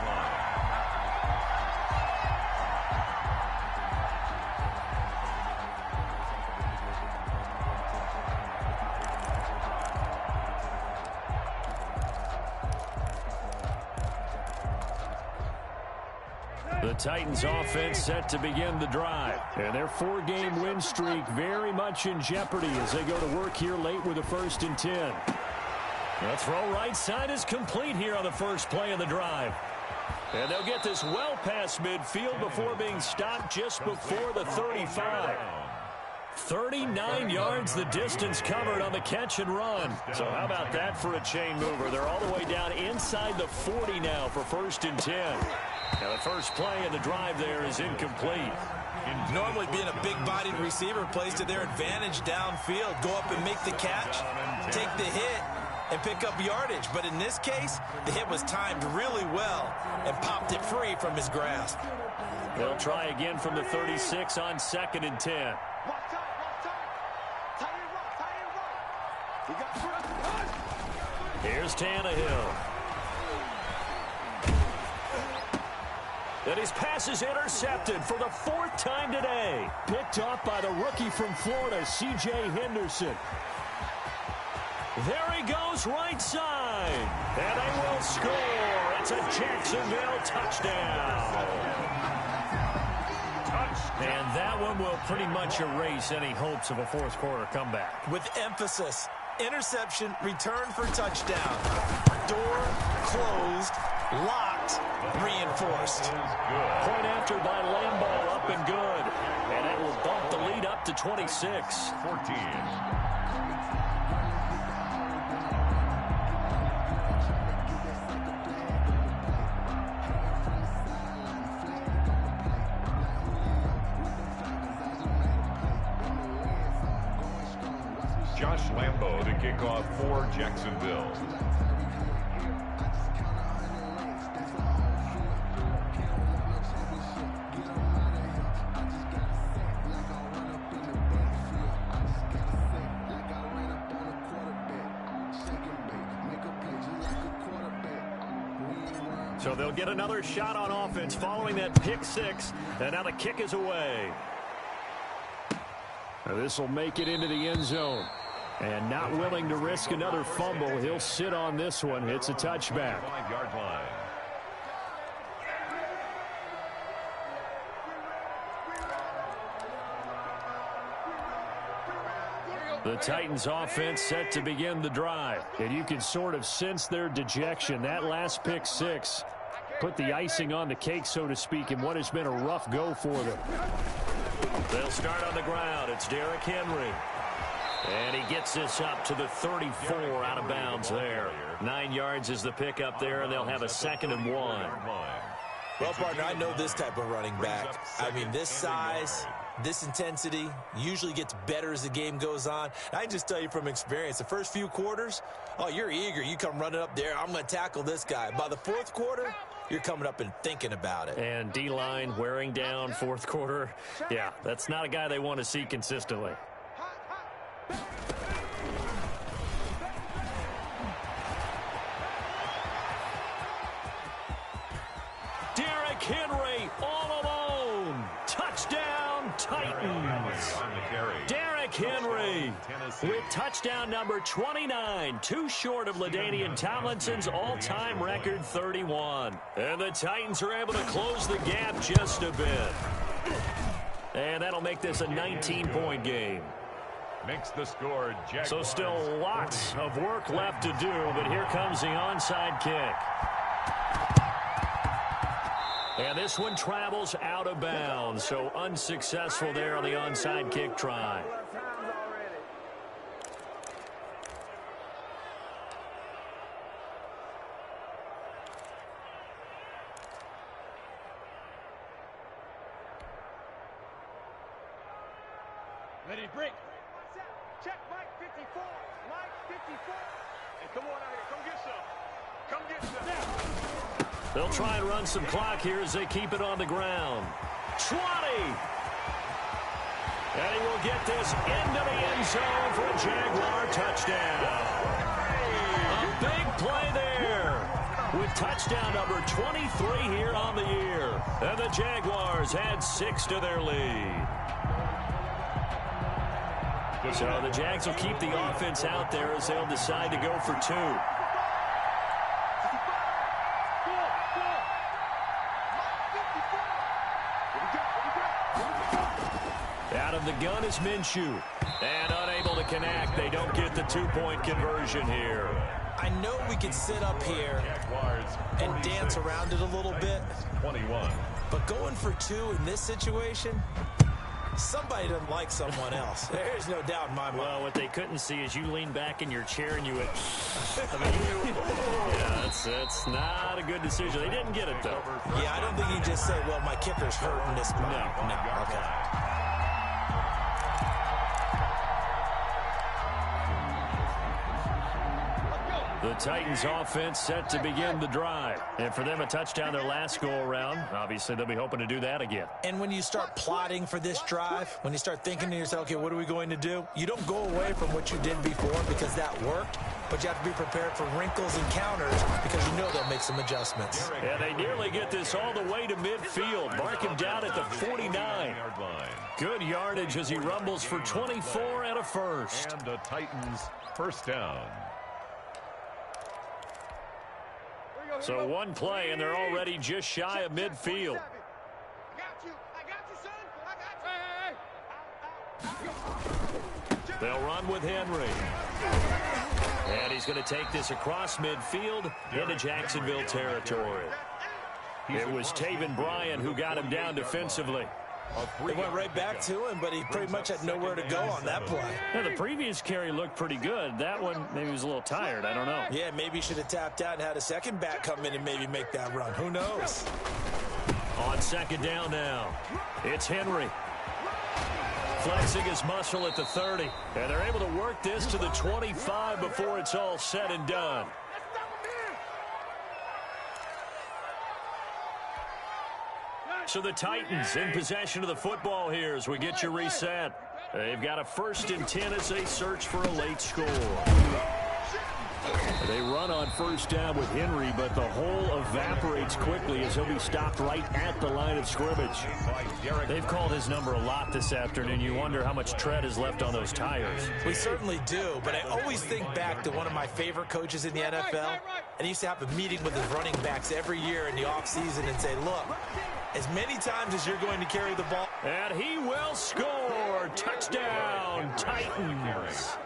The Titans offense set to begin the drive. And their 4-game win streak very much in jeopardy as they go to work here late with a 1st and 10. The throw right side is complete here on the first play of the drive. And they'll get this well past midfield before being stopped just before the 35. 39 yards the distance covered on the catch and run. So how about that for a chain mover? They're all the way down inside the 40 now for 1st and 10. Now the first play of the drive there is incomplete.
Normally being a big-bodied receiver plays to their advantage downfield. Go up and make the catch, take the hit, and pick up yardage. But in this case, the hit was timed really well and popped it free from his grasp.
They'll try again from the 36 on 2nd and 10. Here's Tannehill. And his pass is intercepted for the 4th time today. Picked off by the rookie from Florida, C.J. Henderson. There he goes right side. And they will score. It's a Jacksonville touchdown. And that one will pretty much erase any hopes of a 4th quarter comeback.
With emphasis, interception, return for touchdown. Door closed, locked, reinforced.
Point after by Lambeau, up and good. And it will bump the lead up to 26-14.
Josh Lambeau to kick off for Jacksonville.
So they'll get another shot on offense following that pick 6, and now the kick is away. This will make it into the end zone. And not willing to risk another fumble, he'll sit on this one. It's a touchback.
5-yard line.
The Titans offense set to begin the drive. And you can sort of sense their dejection. That last pick six put the icing on the cake, so to speak, in what has been a rough go for them. They'll start on the ground. It's Derrick Henry. And he gets this up to the 34 out of bounds there. 9 yards is the pickup there, and they'll have a 2nd and 1.
Well, partner, I know this type of running back. I mean, this size, this intensity usually gets better as the game goes on. I can just tell you from experience, the first few quarters, oh, you're eager. You come running up there, I'm going to tackle this guy. By the 4th quarter, you're coming up and thinking about it.
And D-line wearing down 4th quarter. Yeah, that's not a guy they want to see consistently. Derrick Henry all alone. Touchdown, Titans. Derrick Henry with touchdown number 29, too short of LaDainian Tomlinson's all-time record 31. And the Titans are able to close the gap just a bit. And that'll make this a 19-point game.
Makes the score. Jaguars.
So still lots of work left to do, but here comes the onside kick. And this one travels out of bounds, so unsuccessful there on the onside kick try.
Ready, break. Check Mike 54. Mike 54. Hey, come on out here. Come get some. Come get some.
They'll try and run some clock here as they keep it on the ground. 20. And he will get this into the end zone for a Jaguar touchdown. A big play there with touchdown number 23 here on the year. And the Jaguars add 6 to their lead. So the Jags will keep the offense out there as they'll decide to go for 2. Out of the gun is Minshew. And unable to connect. They don't get the 2-point conversion here.
I know we could sit up here and dance around it a little bit.
21.
But going for 2 in this situation, somebody doesn't like someone else. There's no doubt in my mind.
Well, what they couldn't see is you lean back in your chair and you went, I mean, yeah, that's not a good decision. They didn't get it, though.
Yeah, I don't think you just say, well, my kicker's hurting this spot. No, okay.
The Titans offense set to begin the drive. And for them, a touchdown their last go-around. Obviously, they'll be hoping to do that again.
And when you start plotting for this drive, when you start thinking to yourself, okay, what are we going to do? You don't go away from what you did before because that worked, but you have to be prepared for wrinkles and counters because you know they'll make some adjustments.
And they nearly get this all the way to midfield. Mark him down at the 49. Good yardage as he rumbles for 24 and a first.
And the Titans first down.
So one play, and they're already just shy of midfield. They'll run with Henry. And he's going to take this across midfield into Jacksonville territory. It was Taven Bryan who got him down defensively.
It went right back to him, but he pretty much had nowhere to go on that play.
Yeah, the previous carry looked pretty good. That one, maybe he was a little tired. I don't know.
Yeah, maybe he should have tapped out and had a second back come in and maybe make that run. Who knows?
On second down now, it's Henry. Flexing his muscle at the 30. And they're able to work this to the 25 before it's all said and done. So the Titans in possession of the football here as we get you reset. They've got a 1st and 10 as they search for a late score. They run on first down with Henry, but the hole evaporates quickly as he'll be stopped right at the line of scrimmage. They've called his number a lot this afternoon. You wonder how much tread is left on those tires.
We certainly do, but I always think back to one of my favorite coaches in the NFL, and he used to have a meeting with his running backs every year in the offseason and say, look, as many times as you're going to carry the ball.
And he will score. Touchdown, Titans.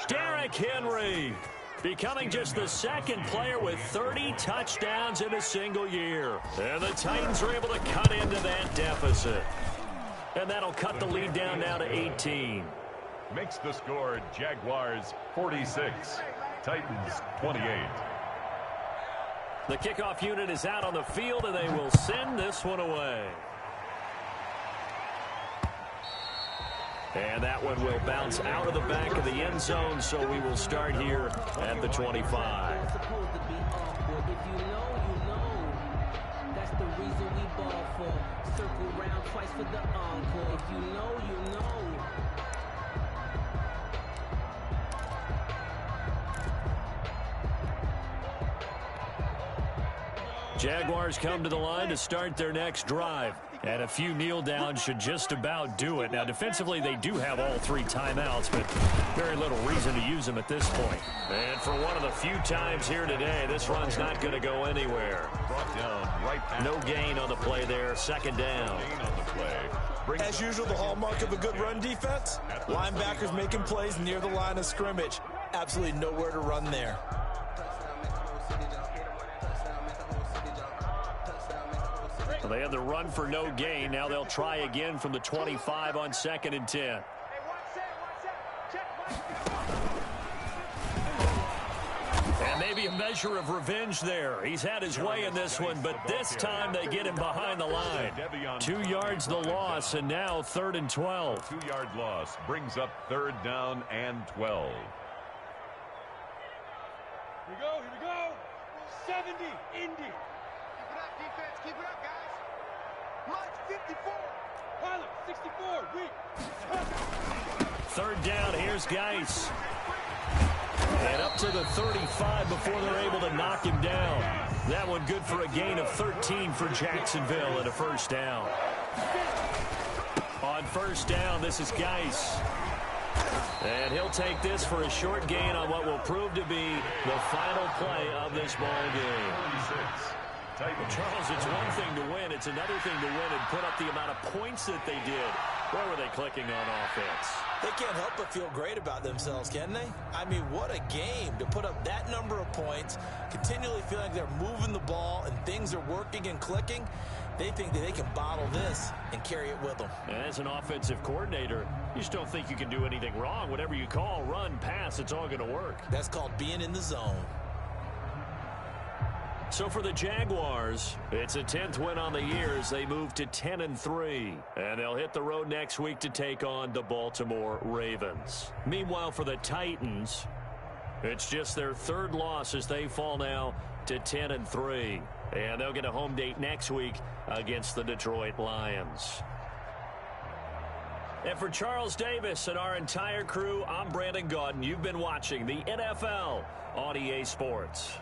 Derrick Henry becoming just the second player with 30 touchdowns in a single year. And the Titans are able to cut into that deficit. And that'll cut the lead down now to 18.
Makes the score Jaguars 46, Titans 28.
The kickoff unit is out on the field, and they will send this one away. And that one will bounce out of the back of the end zone, so we will start here at the 25.
If you know, you know. That's the reason we ball for. Circle round twice for the encore. If you know, you know.
Jaguars come to the line to start their next drive. And a few kneel downs should just about do it. Now, defensively, they do have all 3 timeouts, but very little reason to use them at this point. And for one of the few times here today, this run's not going to go anywhere.
Brought down right past.
No gain on the play there. Second down.
Gain on the play.
As usual, the hallmark of a good run defense, linebackers making plays near the line of scrimmage. Absolutely nowhere to run there.
Well, they had the run for no gain. Now they'll try again from the 25 on 2nd and 10. And maybe a measure of revenge there. He's had his way in this one, but this time they get him behind the line. 2 yards the loss, and now 3rd and 12.
2-yard loss brings up 3rd down and 12.
Here we go, here we go. 70, Indy. Keep it up, defense, keep it up, guys. March 54. Pilot, 64, weak.
3rd down, here's Geis. And up to the 35 before they're able to knock him down. That one good for a gain of 13 for Jacksonville and a 1st down. On 1st down, this is Geis. And he'll take this for a short gain on what will prove to be the final play of this ball game.
46.
Charles, it's one thing to win. It's another thing to win and put up the amount of points that they did. Where were they clicking on offense?
They can't help but feel great about themselves, can they? I mean, what a game to put up that number of points, continually feeling like they're moving the ball and things are working and clicking. They think that they can bottle this and carry it with them.
And as an offensive coordinator, you just don't think you can do anything wrong. Whatever you call, run, pass, it's all going to work.
That's called being in the zone.
So for the Jaguars, it's a 10th win on the year as they move to 10-3. And they'll hit the road next week to take on the Baltimore Ravens. Meanwhile, for the Titans, it's just their 3rd loss as they fall now to 10-3. And they'll get a home date next week against the Detroit Lions. And for Charles Davis and our entire crew, I'm Brandon Gaudin. You've been watching the NFL on EA Sports.